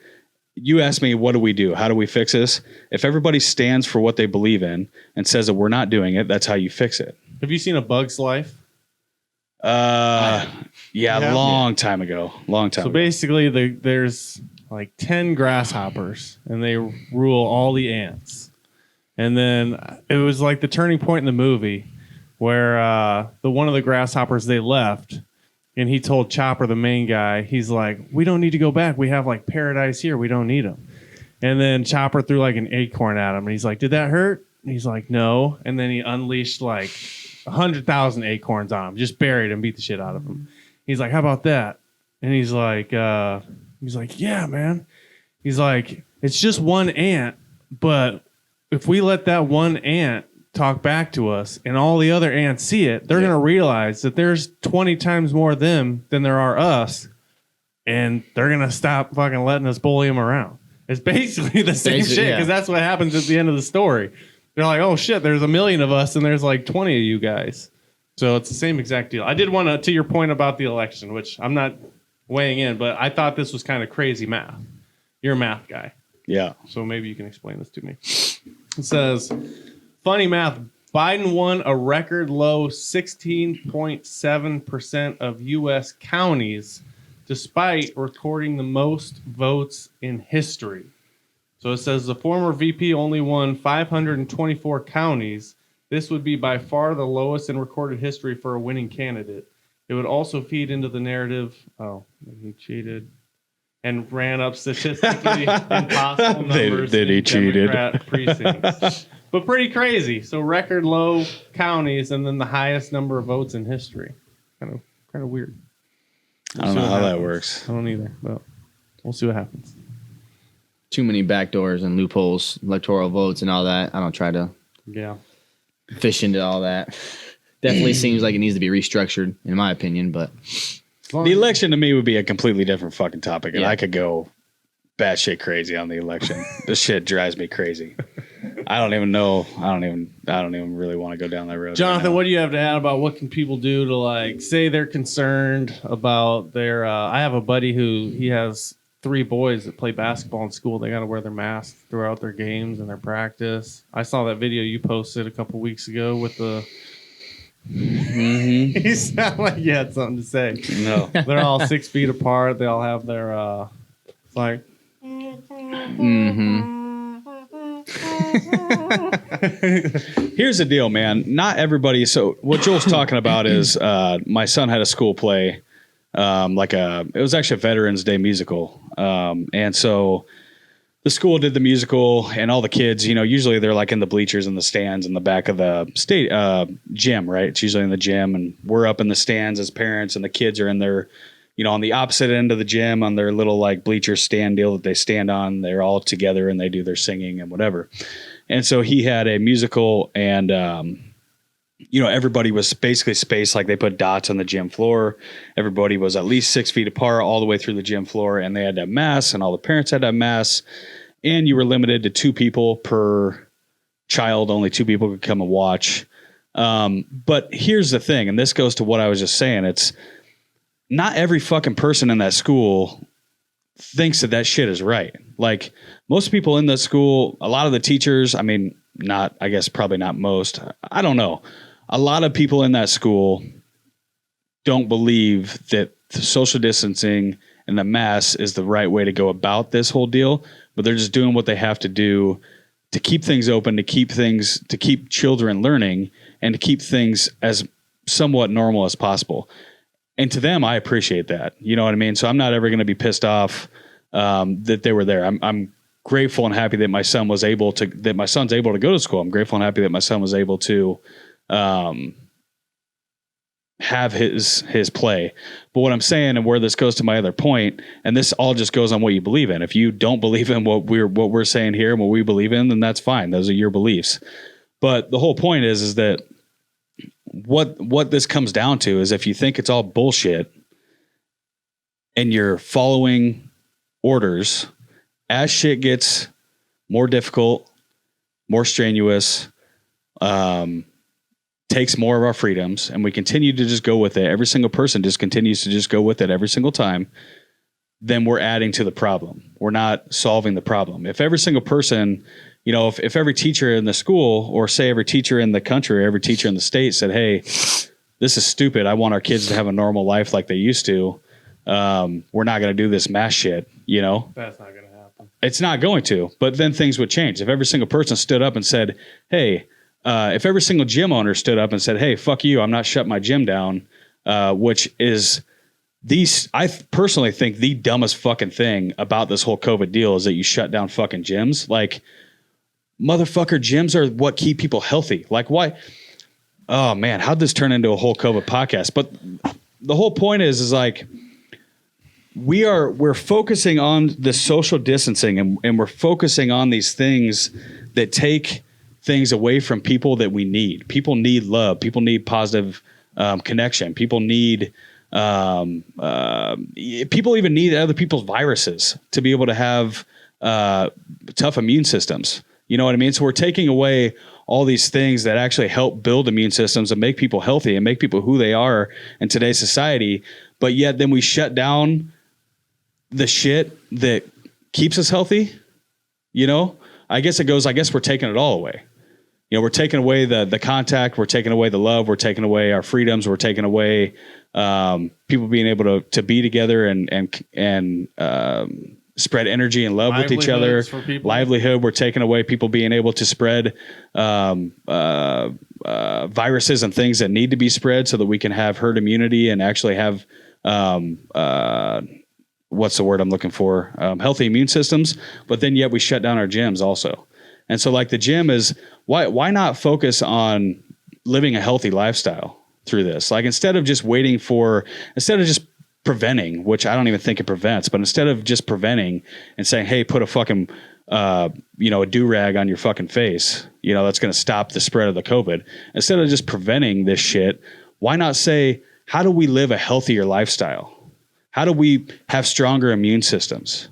you ask me, what do we do? How do we fix this? If everybody stands for what they believe in and says that we're not doing it, that's how you fix it. Have you seen A Bug's Life? Yeah, long time ago. So basically, there's like 10 grasshoppers, and they rule all the ants. And then it was like the turning point in the movie where the one of the grasshoppers, they left, and he told Chopper, the main guy, he's like, we don't need to go back. We have like paradise here. We don't need them. And then Chopper threw like an acorn at him, and he's like, did that hurt? And he's like, no. And then he unleashed like 100,000 acorns on him, just buried him, beat the shit out of him. He's like, how about that? And he's like, yeah, man. He's like, it's just one ant, but if we let that one ant talk back to us and all the other ants see it, they're going to realize that there's 20 times more them than there are us, and they're going to stop fucking letting us bully them around. It's basically the same shit, because that's what happens at the end of the story. They're like, oh shit, there's 1 million of us and there's like 20 of you guys. So it's the same exact deal. I did want to your point about the election, which I'm not weighing in, but I thought this was kind of crazy math. You're a math guy. Yeah. So maybe you can explain this to me. It says, funny math, Biden won a record low 16.7% of U.S. counties, despite recording the most votes in history. So it says the former VP only won 524 counties. This would be by far the lowest in recorded history for a winning candidate. It would also feed into the narrative, he cheated, and ran up statistically impossible numbers that he cheated. Democrat precincts. But pretty crazy. So record low counties and then the highest number of votes in history. Kind of weird. I don't know how that works. I don't either, but we'll see what happens. Too many backdoors and loopholes, electoral votes and all that. I don't try to fish into all that. Definitely seems like it needs to be restructured, in my opinion, but the election to me would be a completely different fucking topic, and I could go batshit crazy on the election. This shit drives me crazy. I don't even know. I don't even really want to go down that road. Jonathan, what do you have to add about what can people do to like say they're concerned about their? I have a buddy who he has 3 boys that play basketball in school. They got to wear their masks throughout their games and their practice. I saw that video you posted a couple weeks ago with the. Mm-hmm. You sound like you had something to say. No, they're all 6 feet apart. They all have their it's like. Here's the deal, man. Not everybody. So what Joel's talking about is my son had a school play, it was actually a Veterans Day musical, and so the school did the musical, and all the kids, usually they're like in the bleachers in the stands in the back of the state gym, right? It's usually in the gym, and we're up in the stands as parents, and the kids are in their, on the opposite end of the gym on their little like bleacher stand deal that they stand on. They're all together and they do their singing and whatever. And so he had a musical, and everybody was basically spaced, like they put dots on the gym floor. Everybody was at least 6 feet apart all the way through the gym floor, and they had to have masks, and all the parents had to have masks. And you were limited to 2 people per child. Only 2 people could come and watch. But here's the thing, and this goes to what I was just saying. It's not every fucking person in that school thinks that shit is right. Like most people in the school, a lot of the teachers, probably not most. I don't know. A lot of people in that school don't believe that social distancing and the mask is the right way to go about this whole deal, but they're just doing what they have to do to keep things open, to keep children learning, and to keep things as somewhat normal as possible. And to them, I appreciate that. You know what I mean? So I'm not ever going to be pissed off that they were there. I'm grateful and happy that my son's able to go to school. I'm grateful and happy that my son was able to have his play. But what I'm saying, and where this goes to my other point, and this all just goes on what you believe in. If you don't believe in what we're saying here and what we believe in, then that's fine. Those are your beliefs. But the whole point is that what this comes down to is if you think it's all bullshit and you're following orders, as shit gets more difficult, more strenuous, takes more of our freedoms and we continue to just go with it, every single person just continues to just go with it every single time, then we're adding to the problem. We're not solving the problem. If every single person, you know, if every teacher in the school, or say every teacher in the country, or every teacher in the state said, hey, this is stupid, I want our kids to have a normal life like they used to, we're not going to do this mass shit, you know? That's not going to happen. It's not going to, but then things would change. If every single person stood up and said, hey, if every single gym owner stood up and said, hey, fuck you, I'm not shutting my gym down, which is I personally think the dumbest fucking thing about this whole COVID deal is that you shut down fucking gyms. Like, motherfucker, gyms are what keep people healthy. Like, why? Oh man, how'd this turn into a whole COVID podcast? But the whole point is like, we're focusing on the social distancing and we're focusing on these things that take things away from people that we need. People need love. People need positive connection. People need people even need other people's viruses to be able to have tough immune systems. You know what I mean? So we're taking away all these things that actually help build immune systems and make people healthy and make people who they are in today's society. But yet then we shut down the shit that keeps us healthy. You know, I guess we're taking it all away. You know, we're taking away the contact, we're taking away the love, we're taking away our freedoms, we're taking away people being able to be together and spread energy and love with each other. Livelihood. We're taking away people being able to spread viruses and things that need to be spread so that we can have herd immunity and actually have what's the word I'm looking for? Healthy immune systems. But then yet we shut down our gyms also. And so like the gym is why not focus on living a healthy lifestyle through this? Like instead of just preventing, which I don't even think it prevents, but instead of just preventing and saying, hey, put a fucking, a do-rag on your fucking face, you know, that's going to stop the spread of the COVID. Instead of just preventing this shit, why not say, how do we live a healthier lifestyle? How do we have stronger immune systems?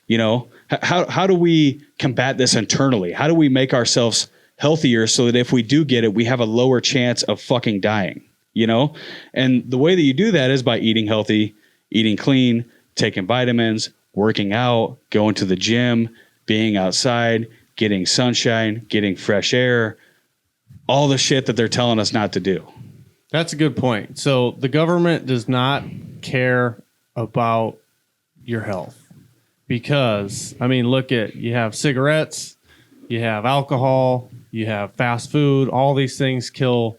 You know, how do we combat this internally? How do we make ourselves healthier so that if we do get it, we have a lower chance of fucking dying, you know? And the way that you do that is by eating healthy, eating clean, taking vitamins, working out, going to the gym, being outside, getting sunshine, getting fresh air, all the shit that they're telling us not to do. That's a good point. So the government does not care about your health because, I mean, you have cigarettes, you have alcohol, you have fast food. All these things kill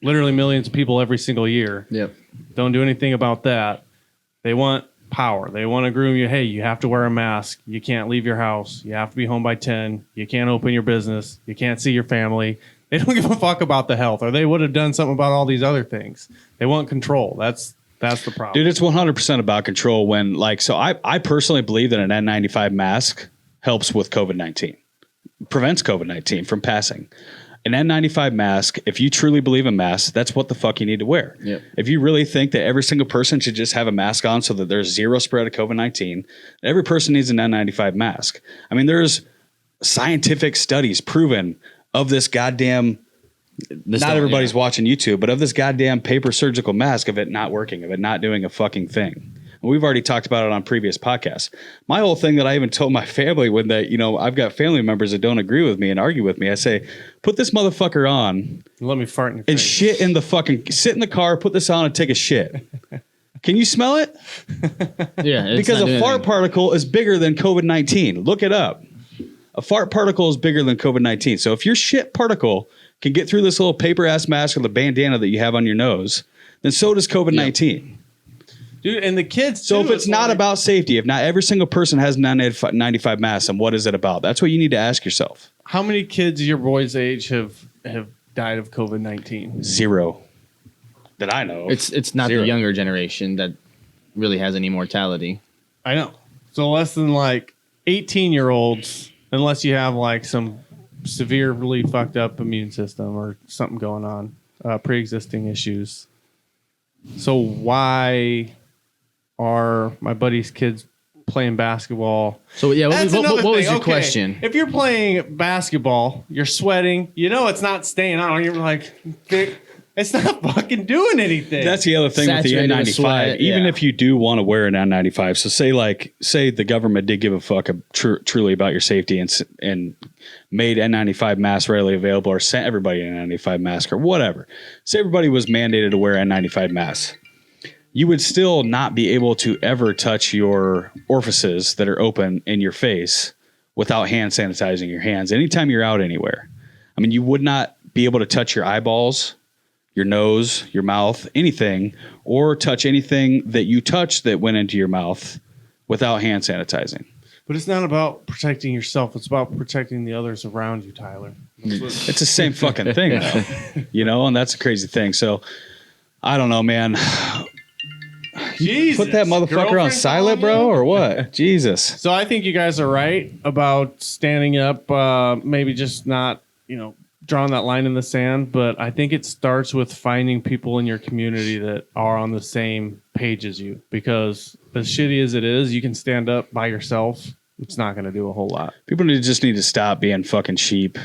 literally millions of people every single year. Yep. Don't do anything about that. They want power. They want to groom you. Hey, you have to wear a mask. You can't leave your house. You have to be home by 10. You can't open your business. You can't see your family. They don't give a fuck about the health, or they would have done something about all these other things. They want control. That's the problem. Dude, it's 100% about control when so I personally believe that an N95 mask helps with COVID-19, prevents COVID-19 from passing. An N95 mask, if you truly believe in masks, that's what the fuck you need to wear. Yep. If you really think that every single person should just have a mask on so that there's zero spread of COVID-19, every person needs an N95 mask. I mean, there's scientific studies proven of this goddamn, not everybody's watching YouTube, but of this goddamn paper surgical mask, of it not working, of it not doing a fucking thing. We've already talked about it on previous podcasts. My whole thing that I even told my family when I've got family members that don't agree with me and argue with me, I say, put this motherfucker on. Let me fart in your and face. Shit in the fucking, sit in the car, put this on and take a shit. Can you smell it? Yeah. Because a fart particle is bigger than COVID-19. Look it up. A fart particle is bigger than COVID-19. So if your shit particle can get through this little paper ass mask or the bandana that you have on your nose, then so does COVID-19. Yep. Dude, and the kids. So if it's not about safety, if not every single person has 95 masks, then what is it about? That's what you need to ask yourself. How many kids your boys' age have died of COVID-19? Zero. That I know. It's not the younger generation that really has any mortality. I know. So less than 18-year-olds, unless you have some severely fucked up immune system or something going on, pre-existing issues. So why are my buddy's kids playing basketball. So yeah, what That's was your Okay, question? If you're playing basketball, you're sweating. You know it's not staying on. You're like, it's not fucking doing anything. That's the other thing with the Saturated with N95. sweat, Even yeah. if you do want to wear an N95, so say the government did give a fuck truly about your safety and made N95 masks readily available, or sent everybody an N95 mask or whatever. Say everybody was mandated to wear N95 masks. You would still not be able to ever touch your orifices that are open in your face without hand sanitizing your hands anytime you're out anywhere. I mean, you would not be able to touch your eyeballs, your nose, your mouth, anything, or touch anything that you touch that went into your mouth without hand sanitizing. But it's not about protecting yourself. It's about protecting the others around you, Tyler. It's the same fucking thing, though, and that's a crazy thing. So I don't know, man. Jesus, Put that motherfucker on silent, bro, or what? Jesus. So I think you guys are right about standing up, maybe just not, drawing that line in the sand. But I think it starts with finding people in your community that are on the same page as you. Because as shitty as it is, you can stand up by yourself. It's not going to do a whole lot. People just need to stop being fucking sheep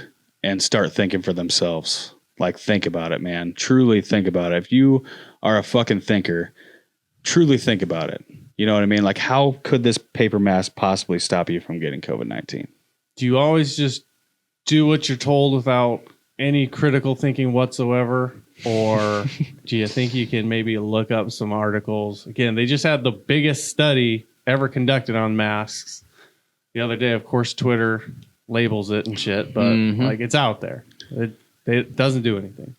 and start thinking for themselves. Like, think about it, man. Truly think about it. If you are a fucking thinker, truly think about it. You know what I mean? Like, how could this paper mask possibly stop you from getting COVID-19? Do you always just do what you're told without any critical thinking whatsoever? Or do you think you can maybe look up some articles? Again, they just had the biggest study ever conducted on masks the other day. Of course, Twitter labels it and shit, but like, it's out there. It doesn't do anything.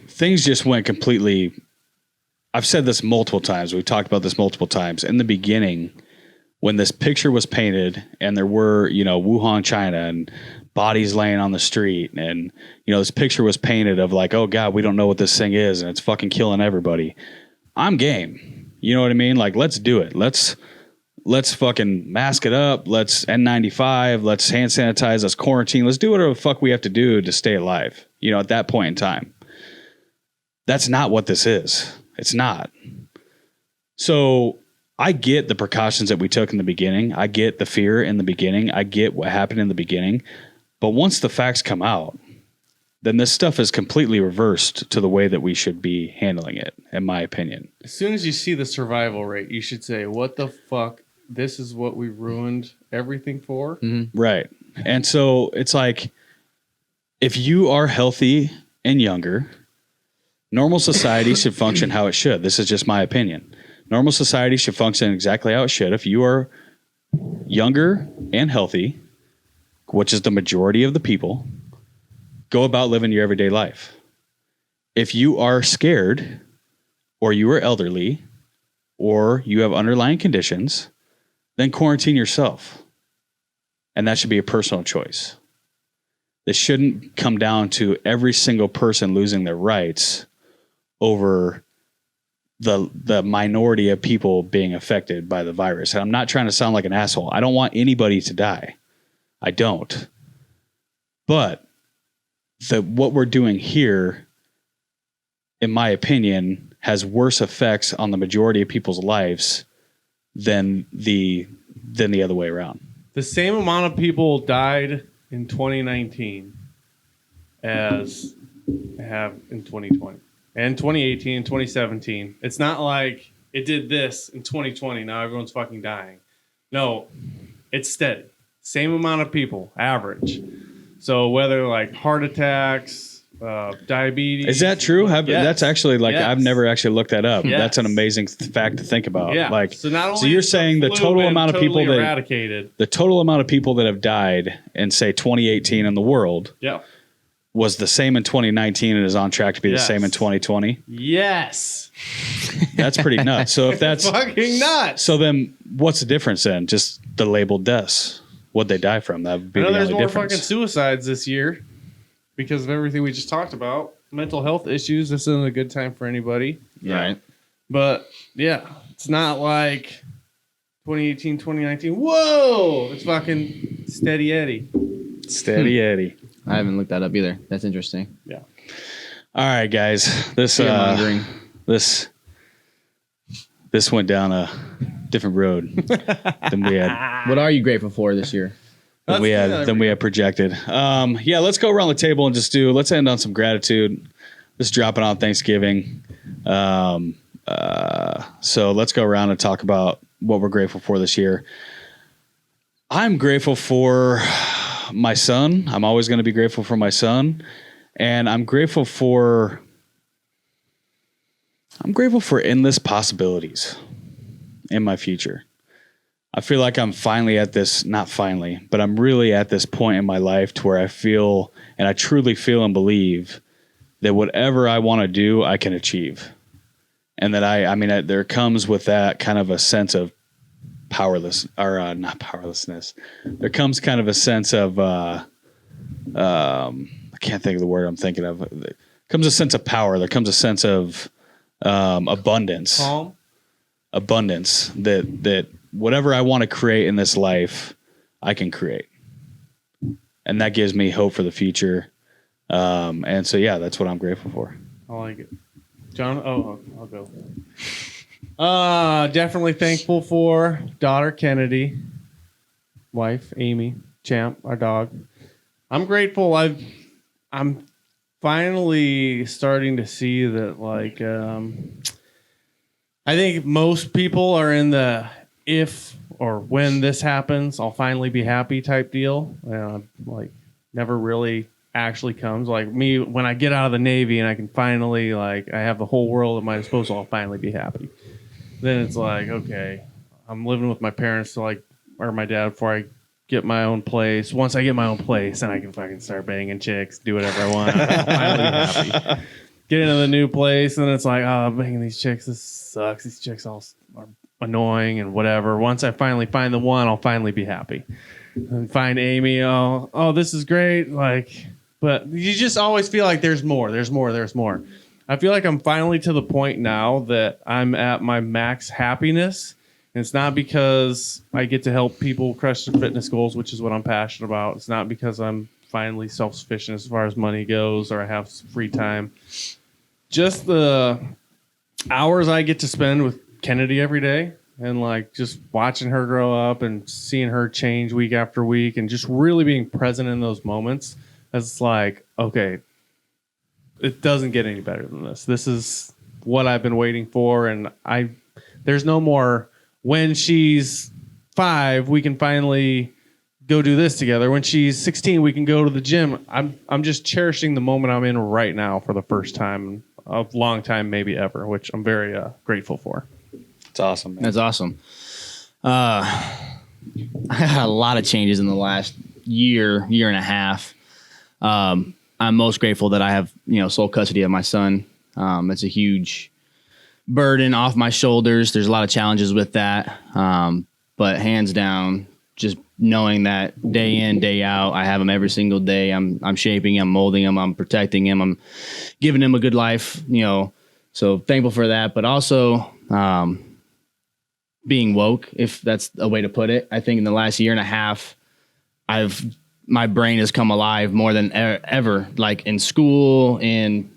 Things just went completely. I've said this multiple times. We've talked about this multiple times. In the beginning, when this picture was painted and there were, Wuhan, China, and bodies laying on the street, and, this picture was painted of like, oh God, we don't know what this thing is, and it's fucking killing everybody. I'm game. You know what I mean? Like, let's do it. Let's fucking mask it up. Let's N95. Let's hand sanitize. Let's quarantine. Let's do whatever the fuck we have to do to stay alive, at that point in time. That's not what this is. It's not. So I get the precautions that we took in the beginning. I get the fear in the beginning. I get what happened in the beginning. But once the facts come out, then this stuff is completely reversed to the way that we should be handling it, in my opinion. As soon as you see the survival rate, you should say, what the fuck? This is what we ruined everything for? Mm-hmm. Right. And so it's like, if you are healthy and younger, normal society should function how it should. This is just my opinion. Normal society should function exactly how it should. If you are younger and healthy, which is the majority of the people, go about living your everyday life. If you are scared, or you are elderly, or you have underlying conditions, then quarantine yourself. And that should be a personal choice. This shouldn't come down to every single person losing their rights over the minority of people being affected by the virus. And I'm not trying to sound like an asshole. I don't want anybody to die. I don't. But what we're doing here, in my opinion, has worse effects on the majority of people's lives than the other way around. The same amount of people died in 2019 as have in 2020 and 2018 and 2017. It's not like it did this in 2020. Now everyone's fucking dying. No, it's steady. Same amount of people, average. So whether like heart attacks, diabetes. Is that true? Yes. That's actually like, Yes. I've never actually looked that up. Yes. That's an amazing fact to think about. Yeah. Like, so not only so you're has saying the flu total been amount of people totally that eradicated. the total amount of people that have died in say 2018 in the world Yeah. was the same in 2019 and is on track to be the Yes. same in 2020. Yes. That's pretty nuts. So if that's fucking nuts. so, then what's the difference then? Just the labeled deaths. What'd they die from? That would be I know the there's only more difference. fucking suicides this year because of everything we just talked about. Mental health issues. This isn't a good time for anybody. Right. But yeah, it's not like 2018, 2019. Whoa! It's fucking steady Eddie. Steady Eddie. I haven't looked that up either. That's interesting. Yeah. All right, guys. This this went down a different road than we had. What are you grateful for this year? Than we had projected. Yeah, let's go around the table and let's end on some gratitude. Just dropping on Thanksgiving. So let's go around and talk about what we're grateful for this year. I'm grateful for my son. I'm always going to be grateful for my son. And I'm grateful for endless possibilities in my future. I feel like I'm finally at this, not finally, but I'm really at this point in my life to where I feel, and I truly feel and believe that whatever I want to do, I can achieve. And that there comes with that kind of a sense of not powerlessness. There comes kind of a sense of, I can't think of the word I'm thinking of. There comes a sense of power. There comes a sense of abundance. Calm. Abundance that whatever I want to create in this life, I can create. And that gives me hope for the future. And so, yeah, that's what I'm grateful for. I like it. John, I'll go. Definitely thankful for daughter Kennedy, wife Amy, Champ, our dog. I'm grateful. I'm finally starting to see that, like, I think most people are in the if or when this happens, I'll finally be happy type deal. Like, never really actually comes. Like me, when I get out of the Navy and I can finally, like, I have the whole world at my disposal, I'll finally be happy. Then it's like, okay, I'm living with my parents or my dad before I get my own place. Once I get my own place, then I can fucking start banging chicks, do whatever I want. I'm finally happy. Get into the new place, and it's like, oh, I'm banging these chicks. This sucks. These chicks all are annoying and whatever. Once I finally find the one, I'll finally be happy. And find Amy. Oh, this is great. Like, but you just always feel like there's more. I feel like I'm finally to the point now that I'm at my max happiness. And it's not because I get to help people crush their fitness goals, which is what I'm passionate about. It's not because I'm finally self-sufficient as far as money goes or I have free time. Just the hours I get to spend with Kennedy every day and, like, just watching her grow up and seeing her change week after week and just really being present in those moments. It's like, okay, it doesn't get any better than this. This is what I've been waiting for. And there's no more when she's 5, we can finally go do this together. When she's 16, we can go to the gym. I'm just cherishing the moment I'm in right now for the first time, a long time, maybe ever, which I'm very grateful for. It's awesome, man. That's awesome. I had a lot of changes in the last year and a half. I'm most grateful that I have, sole custody of my son. It's a huge burden off my shoulders. There's a lot of challenges with that. But hands down, just knowing that day in, day out, I have him every single day. I'm shaping him, molding him, I'm protecting him, I'm giving him a good life, so thankful for that. But also being woke, if that's a way to put it. I think in the last year and a half, my brain has come alive more than ever, like in school and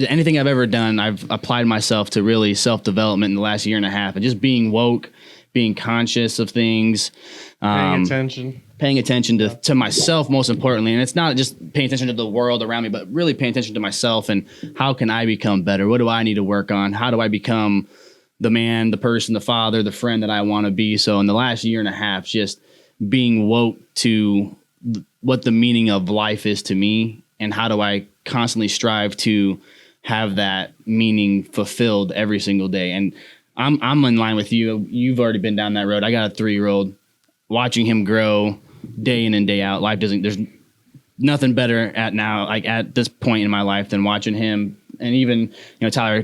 anything I've ever done. I've applied myself to really self-development in the last year and a half, and just being woke, being conscious of things, paying attention to myself, most importantly. And it's not just paying attention to the world around me, but really paying attention to myself and how can I become better? What do I need to work on? How do I become the man, the person, the father, the friend that I want to be? So in the last year and a half, just being woke to what the meaning of life is to me and how do I constantly strive to have that meaning fulfilled every single day. And I'm in line with you. You've already been down that road. I got a 3-year-old. Watching him grow day in and day out. There's nothing better at this point in my life than watching him. And even, Tyler,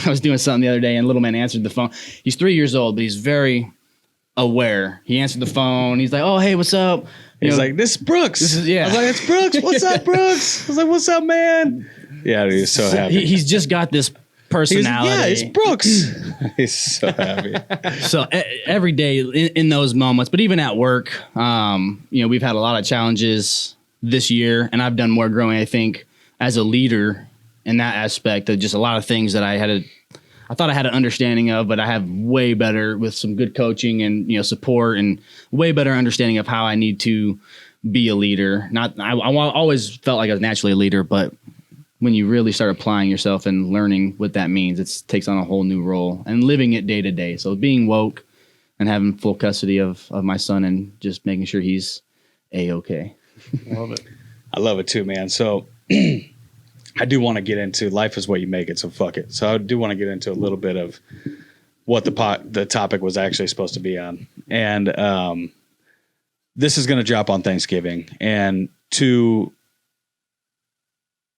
I was doing something the other day and little man answered the phone. He's 3 years old, but he's very aware. He answered the phone. He's like, "Oh, hey, what's up?" He's like, "This is Brooks." I was like, "It's Brooks. What's up, Brooks?" I was like, "What's up, man?" Yeah, he's so happy. He's just got this personality. Yeah, it's Brooks. He's so happy. So every day in those moments, but even at work, we've had a lot of challenges this year, and I've done more growing, I think, as a leader in that aspect of just a lot of things that I thought I had an understanding of, but I have way better with some good coaching and, support, and way better understanding of how I need to be a leader. I always felt like I was naturally a leader, but when you really start applying yourself and learning what that means, it takes on a whole new role and living it day to day. So being woke and having full custody of my son and just making sure he's A-okay. Love it. I love it too, man. So I do want to get into life is what you make it. So fuck it. So I do want to get into a little bit of what the topic was actually supposed to be on. And this is going to drop on Thanksgiving. And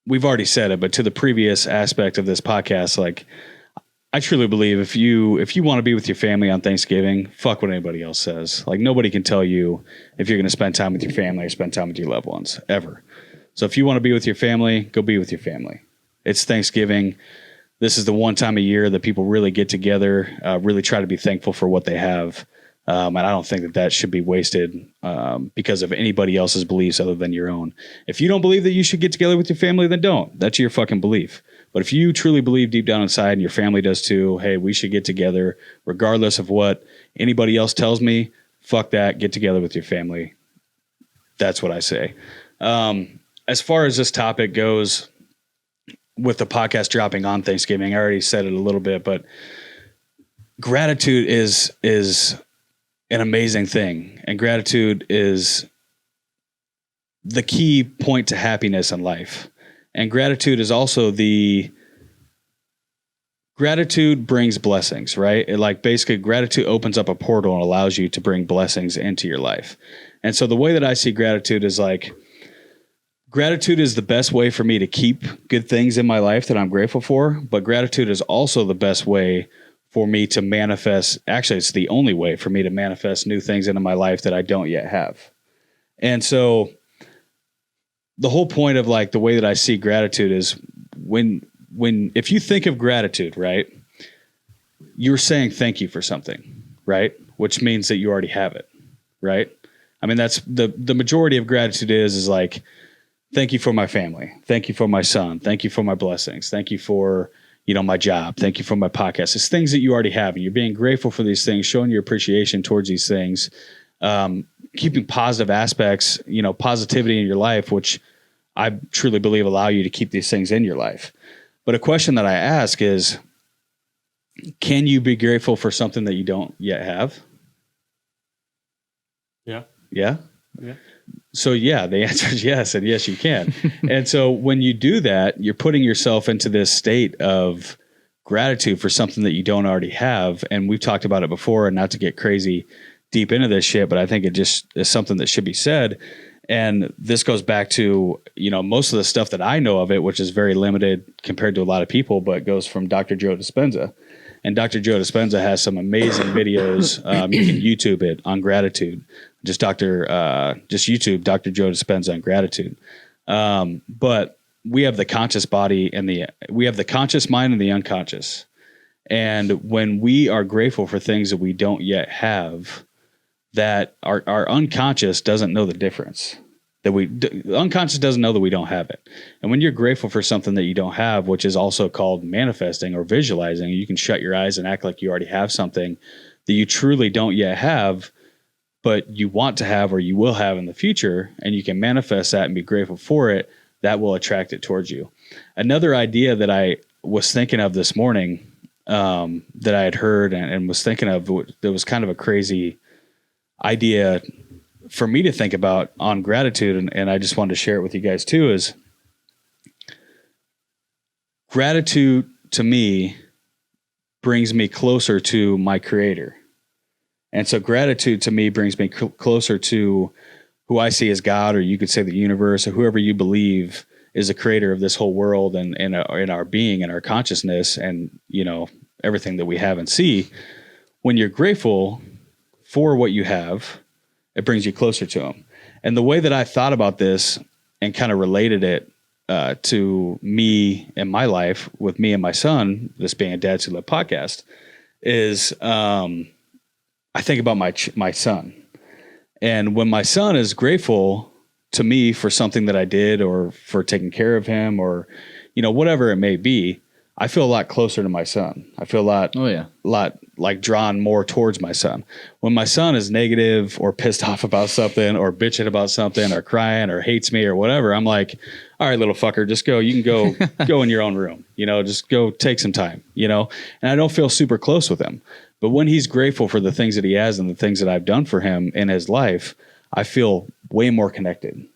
we've already said it, but to the previous aspect of this podcast, like, I truly believe if you want to be with your family on Thanksgiving, fuck what anybody else says. Like, nobody can tell you if you're going to spend time with your family or spend time with your loved ones, ever. So if you want to be with your family, go be with your family. It's Thanksgiving. This is the one time a year that people really get together, really try to be thankful for what they have. And I don't think that should be wasted because of anybody else's beliefs other than your own. If you don't believe that you should get together with your family, then don't. That's your fucking belief. But if you truly believe deep down inside, and your family does too, hey, we should get together regardless of what anybody else tells me, fuck that. Get together with your family. That's what I say. As far as this topic goes, with the podcast dropping on Thanksgiving, I already said it a little bit, but gratitude is an amazing thing. And gratitude is the key point to happiness in life. And gratitude is also gratitude brings blessings, right? Basically gratitude opens up a portal and allows you to bring blessings into your life. And so the way that I see gratitude is gratitude is the best way for me to keep good things in my life that I'm grateful for. But gratitude is also the best way for me to manifest. Actually, it's the only way for me to manifest new things into my life that I don't yet have. And so the whole point of the way that I see gratitude is if you think of gratitude, right, you're saying thank you for something, right? Which means that you already have it, right? I mean, that's the majority of gratitude is thank you for my family. Thank you for my son. Thank you for my blessings. Thank you for, my job. Thank you for my podcast. It's things that you already have, and you're being grateful for these things, showing your appreciation towards these things, keeping positive aspects, positivity in your life, which I truly believe allow you to keep these things in your life. But a question that I ask is, can you be grateful for something that you don't yet have? Yeah. Yeah? Yeah. So yeah, the answer is yes, and yes, you can. And so when you do that, you're putting yourself into this state of gratitude for something that you don't already have. And we've talked about it before, and not to get crazy deep into this shit, but I think it just is something that should be said. And this goes back to, most of the stuff that I know of it, which is very limited compared to a lot of people, but goes from Dr. Joe Dispenza. And Dr. Joe Dispenza has some amazing videos. You can YouTube it on gratitude. Just YouTube Dr. Joe Dispenza on gratitude. But we have the conscious body and we have the conscious mind and the unconscious. And when we are grateful for things that we don't yet have, that our unconscious doesn't know the difference. The unconscious doesn't know that we don't have it. And when you're grateful for something that you don't have, which is also called manifesting or visualizing, you can shut your eyes and act like you already have something that you truly don't yet have, but you want to have or you will have in the future, and you can manifest that and be grateful for it. That will attract it towards you. Another idea that I was thinking of this morning, that I had heard and was thinking of, that was kind of a crazy idea for me to think about on gratitude, and I just wanted to share it with you guys too, is gratitude to me brings me closer to my creator. And so gratitude to me brings me closer to who I see as God, or you could say the universe, or whoever you believe is the creator of this whole world and in our being and our consciousness and, everything that we have and see. When you're grateful for what you have, it brings you closer to him. And the way that I thought about this and kind of related it to me and my life with me and my son, this being a Dads Who Live podcast, is I think about my son. And when my son is grateful to me for something that I did or for taking care of him or, whatever it may be, I feel a lot closer to my son. I feel a lot like drawn more towards my son. When my son is negative or pissed off about something or bitching about something or crying or hates me or whatever, I'm like, all right, little fucker, just go. You can go in your own room, just go take some time, and I don't feel super close with him. But when he's grateful for the things that he has and the things that I've done for him in his life, I feel way more connected.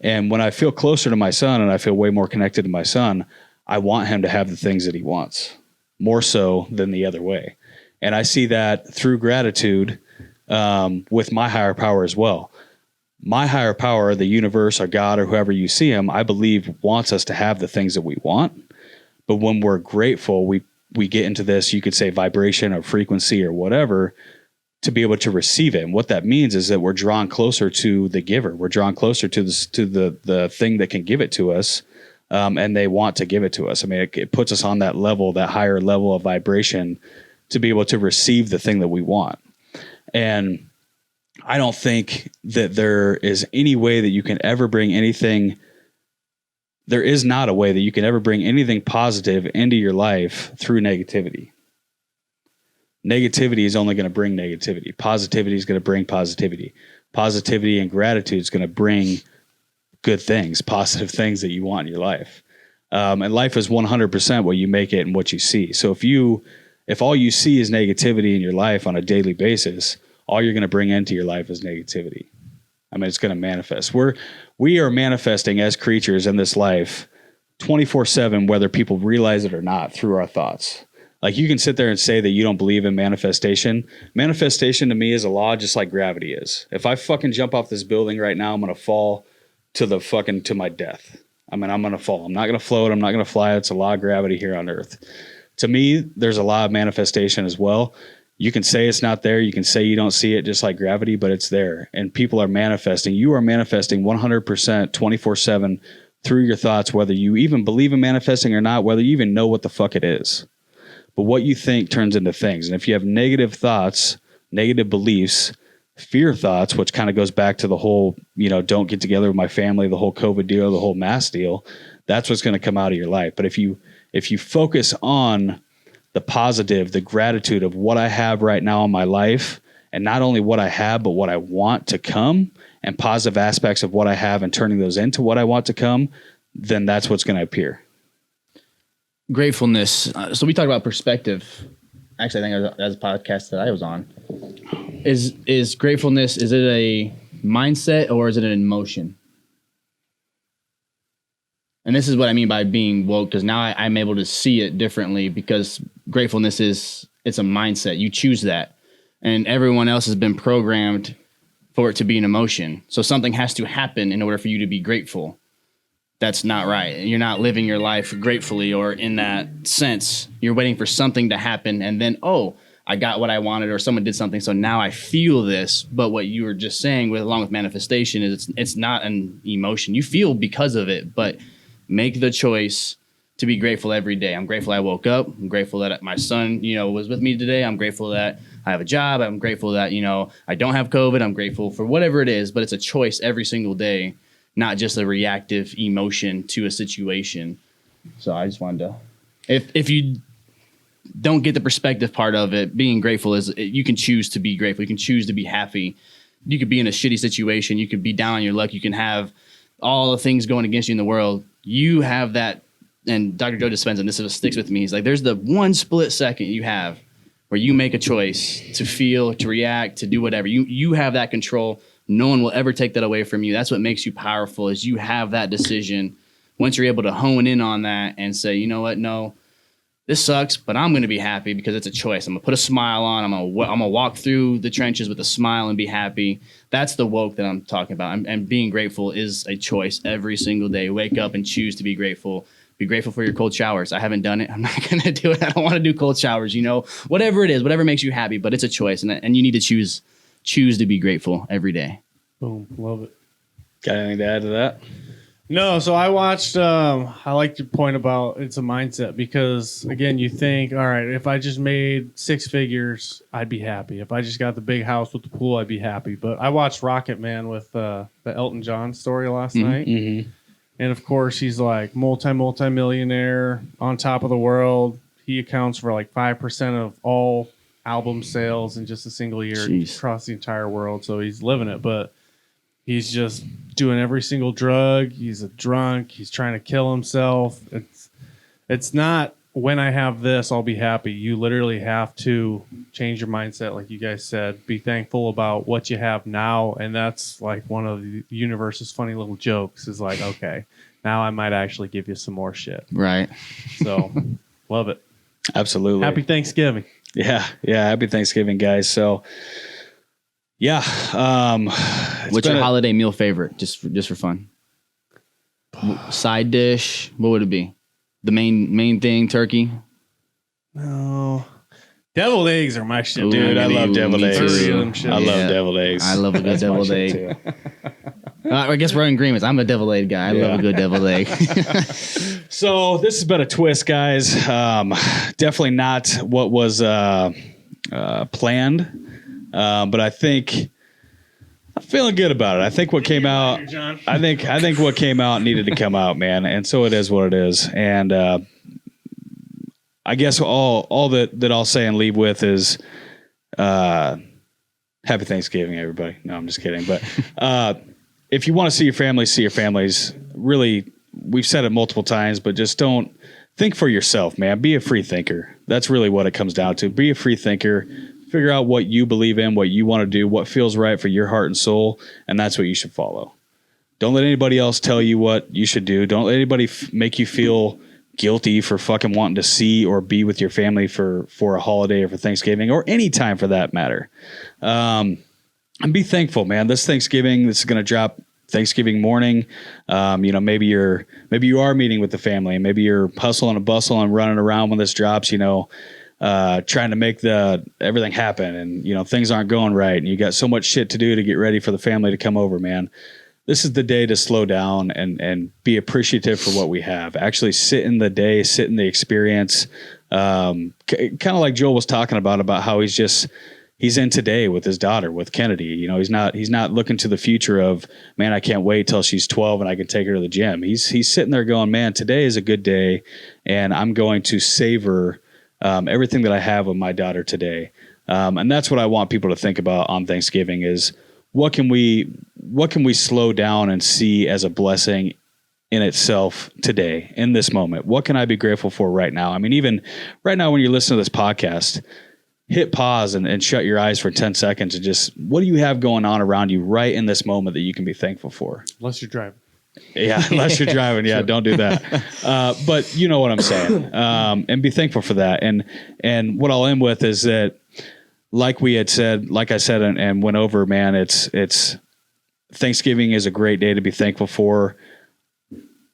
And when I feel closer to my son and I feel way more connected to my son, I want him to have the things that he wants more so than the other way. And I see that through gratitude with my higher power as well. My higher power, the universe or God or whoever you see him, I believe wants us to have the things that we want. But when we're grateful, we get into this, you could say vibration or frequency or whatever, to be able to receive it. And what that means is that we're drawn closer to the giver. We're drawn closer to the thing that can give it to us. And they want to give it to us. I mean, it puts us on that level, that higher level of vibration to be able to receive the thing that we want. And I don't think that there is any way that you can ever bring anything. There is not a way that you can ever bring anything positive into your life through negativity. Negativity is only going to bring negativity. Positivity is going to bring positivity. Positivity and gratitude is going to bring good things, positive things that you want in your life. And life is 100% what you make it and what you see. So if all you see is negativity in your life on a daily basis, all you're going to bring into your life is negativity. I mean, it's going to manifest. We are manifesting as creatures in this life 24/7, whether people realize it or not, through our thoughts. Like, you can sit there and say that you don't believe in manifestation. Manifestation to me is a law, just like gravity is. If I fucking jump off this building right now, I'm going to fall to my death. I mean, I'm going to fall. I'm not going to float. I'm not going to fly. It's a law of gravity here on Earth. To me, there's a law of manifestation as well. You can say it's not there. You can say you don't see it, just like gravity, but it's there. And people are manifesting. You are manifesting 100%, 24/7 through your thoughts, whether you even believe in manifesting or not, whether you even know what the fuck it is. But what you think turns into things. And if you have negative thoughts, negative beliefs, fear thoughts, which kind of goes back to the whole, don't get together with my family, the whole COVID deal, the whole mask deal, that's what's going to come out of your life. But if you focus on the positive, the gratitude of what I have right now in my life, and not only what I have, but what I want to come, and positive aspects of what I have and turning those into what I want to come, then that's what's going to appear. Gratefulness. So we talked about perspective. Actually, I think that was a podcast that I was on. Is gratefulness, is it a mindset or is it an emotion? And this is what I mean by being woke, because now I'm able to see it differently, because gratefulness it's a mindset. You choose that. And everyone else has been programmed for it to be an emotion. So something has to happen in order for you to be grateful. That's not right. You're not living your life gratefully, or in that sense. You're waiting for something to happen, and then, I got what I wanted, or someone did something, so now I feel this. But what you were just saying, along with manifestation, is it's not an emotion. You feel because of it, but make the choice to be grateful every day. I'm grateful I woke up. I'm grateful that my son, was with me today. I'm grateful that I have a job. I'm grateful that, I don't have COVID. I'm grateful for whatever it is, but it's a choice every single day, not just a reactive emotion to a situation. So I just wanted to, if you don't get the perspective part of it, being grateful you can choose to be grateful. You can choose to be happy. You could be in a shitty situation. You could be down on your luck. You can have all the things going against you in the world. You have that. And Dr. Joe Dispenza, and this is what sticks with me. He's like, there's the one split second you have where you make a choice to feel, to react, to do whatever. You have that control. No one will ever take that away from you. That's what makes you powerful, is you have that decision. Once you're able to hone in on that and say, you know what, no, this sucks, but I'm going to be happy because it's a choice. I'm going to put a smile on. I'm going to walk through the trenches with a smile and be happy. That's the woke that I'm talking about. And being grateful is a choice every single day. Wake up and choose to be grateful. Be grateful for your cold showers. I haven't done it. I'm not going to do it. I don't want to do cold showers, whatever it is, whatever makes you happy, but it's a choice. And you need to choose to be grateful every day. Boom. Love it. Got anything to add to that? No, so I watched, I like your point about it's a mindset, because, again, you think, all right, if I just made 6 figures, I'd be happy. If I just got the big house with the pool, I'd be happy. But I watched Rocket Man with the Elton John story last night. Mm-hmm. And of course, he's like multi-millionaire on top of the world. He accounts for like 5% of all album sales in just a single year across the entire world. So he's living it, but he's just doing every single drug. He's a drunk. He's trying to kill himself. It's not when I have this, I'll be happy. You literally have to change your mindset, like you guys said. Be thankful about what you have now, and that's like one of the universe's funny little jokes. Is like, okay, now I might actually give you some more shit. Right. So, love it. Absolutely. Happy Thanksgiving. Yeah. Happy Thanksgiving, guys. So, yeah. What's your holiday meal favorite? Just for fun. Side dish. What would it be? The main thing, turkey. No, deviled eggs are my shit, dude. I love deviled eggs. I love deviled eggs. I love a good deviled egg. I guess we're in agreement. I'm a deviled egg guy. I love a good deviled egg. So this has been a twist, guys. Definitely not what was planned, but I think I'm feeling good about it. I think what came out, I think what came out needed to come out, man. And so it is what it is. And I guess all that I'll say and leave with is happy Thanksgiving, everybody. No, I'm just kidding. But if you want to see your families, really, we've said it multiple times, but just don't think for yourself, man. Be a free thinker. That's really what it comes down to. Be a free thinker. Figure out what you believe in, what you want to do, what feels right for your heart and soul, and that's what you should follow. Don't let anybody else tell you what you should do. Don't let anybody make you feel guilty for fucking wanting to see or be with your family for a holiday or for Thanksgiving or any time for that matter. And be thankful, man. This Thanksgiving, this is going to drop Thanksgiving morning. Maybe you are meeting with the family, and maybe you're hustling and bustling and running around when this drops, trying to make everything happen, and things aren't going right, and you got so much shit to do to get ready for the family to come over, man. This is the day to slow down and be appreciative for what we have. Actually sit in the day, sit in the experience. Kind of like Joel was talking about how he's in today with his daughter, with Kennedy. He's not looking to the future of, man, I can't wait till she's 12 and I can take her to the gym. He's sitting there going, man, today is a good day, and I'm going to savor everything that I have with my daughter today. And that's what I want people to think about on Thanksgiving is what can we slow down and see as a blessing in itself today, in this moment? What can I be grateful for right now? I mean, even right now when you're listening to this podcast, hit pause and shut your eyes for 10 seconds and just, what do you have going on around you right in this moment that you can be thankful for? Unless you're driving. Yeah, unless you're driving. Yeah, don't do that. But you know what I'm saying. And be thankful for that. And what I'll end with is that, like I said, and went over, man, it's Thanksgiving is a great day to be thankful for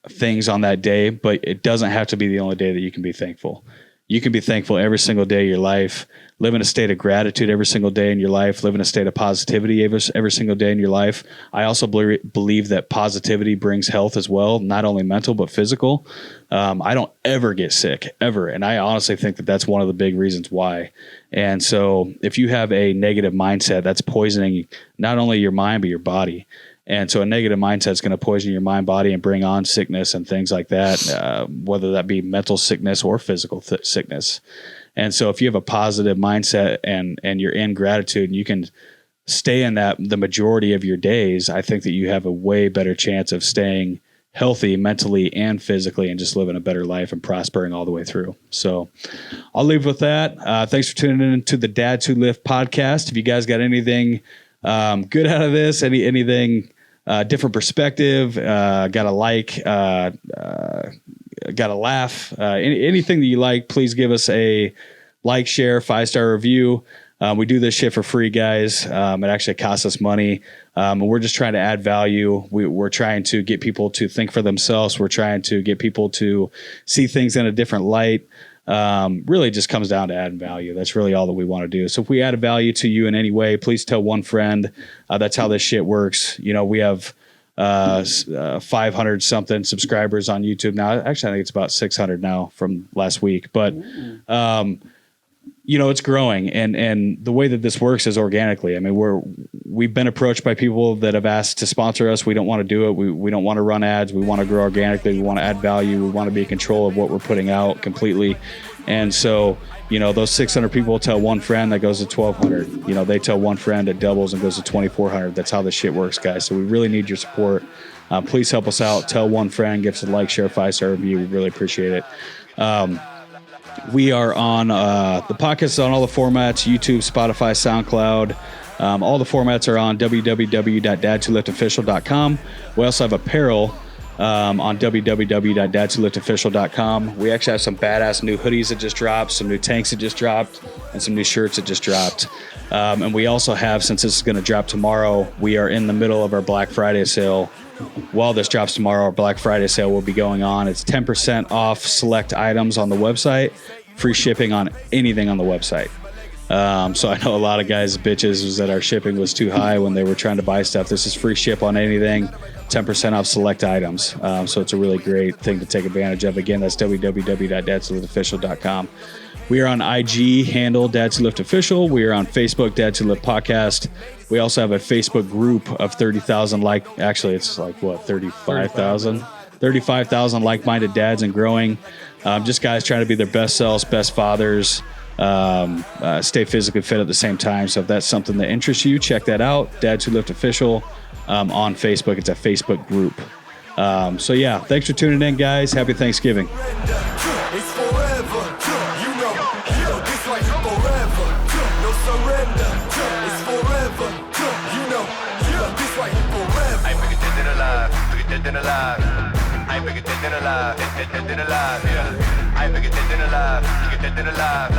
things on that day, but it doesn't have to be the only day that you can be thankful. You can be thankful every single day of your life, live in a state of gratitude every single day in your life, live in a state of positivity every single day in your life. I also believe that positivity brings health as well, not only mental, but physical. I don't ever get sick, ever. And I honestly think that that's one of the big reasons why. And so if you have a negative mindset, that's poisoning not only your mind, but your body. And so a negative mindset is going to poison your mind, body, and bring on sickness and things like that, whether that be mental sickness or physical sickness. And so if you have a positive mindset and you're in gratitude and you can stay in that the majority of your days, I think that you have a way better chance of staying healthy mentally and physically and just living a better life and prospering all the way through. So I'll leave with that. Thanks for tuning in to the Dads Who Lift podcast. If you guys got anything good out of this, anything different perspective, got a like, got a laugh, anything that you like, please give us a like, share, 5-star review. We do this shit for free, guys. It actually costs us money. And we're just trying to add value. We're trying to get people to think for themselves. We're trying to get people to see things in a different light. Really just comes down to adding value. That's really all that we want to do. So if we add value to you in any way, please tell one friend. That's how this shit works. We have 500 something subscribers on YouTube now. Actually, I think it's about 600 now from last week. But it's growing, and the way that this works is organically. I mean, we've been approached by people that have asked to sponsor us. We don't want to do it. We don't want to run ads. We want to grow organically. We want to add value. We want to be in control of what we're putting out completely. And so, those 600 people tell one friend, that goes to 1,200. They tell one friend, it doubles and goes to 2,400. That's how this shit works, guys. So we really need your support. Please help us out. Tell one friend, give us a like, share, 5-star review. We really appreciate it. We are on the podcast is on all the formats: YouTube, Spotify, SoundCloud. All the formats are on www.dadswholiftofficial.com. We also have apparel on www.dadswholiftofficial.com. We actually have some badass new hoodies that just dropped, some new tanks that just dropped, and some new shirts that just dropped. And we also have, since this is going to drop tomorrow, we are in the middle of our Black Friday sale. While this drops tomorrow, our Black Friday sale will be going on. It's 10% off select items on the website, free shipping on anything on the website. So I know a lot of guys bitches was that our shipping was too high when they were trying to buy stuff. This is free ship on anything, 10% off select items. So it's a really great thing to take advantage of. Again, that's www.dadswholiftofficial.com. We are on IG, handle Dads Who Lift Official. We are on Facebook, Dads Who Lift Podcast. We also have a Facebook group of 30,000 actually it's like what, 35,000 like-minded dads and growing. Just guys trying to be their best selves, best fathers, stay physically fit at the same time. So if that's something that interests you, check that out. Dads Who Lift Official on Facebook. It's a Facebook group. So yeah, thanks for tuning in, guys. Happy Thanksgiving. It's forever, this like forever, no surrender. It's forever, this like forever. I'm bigger dead than alive, bigger dead than alive. I'm bigger dead than alive, dead than alive. Yeah, I'm bigger dead than alive, bigger dead than alive.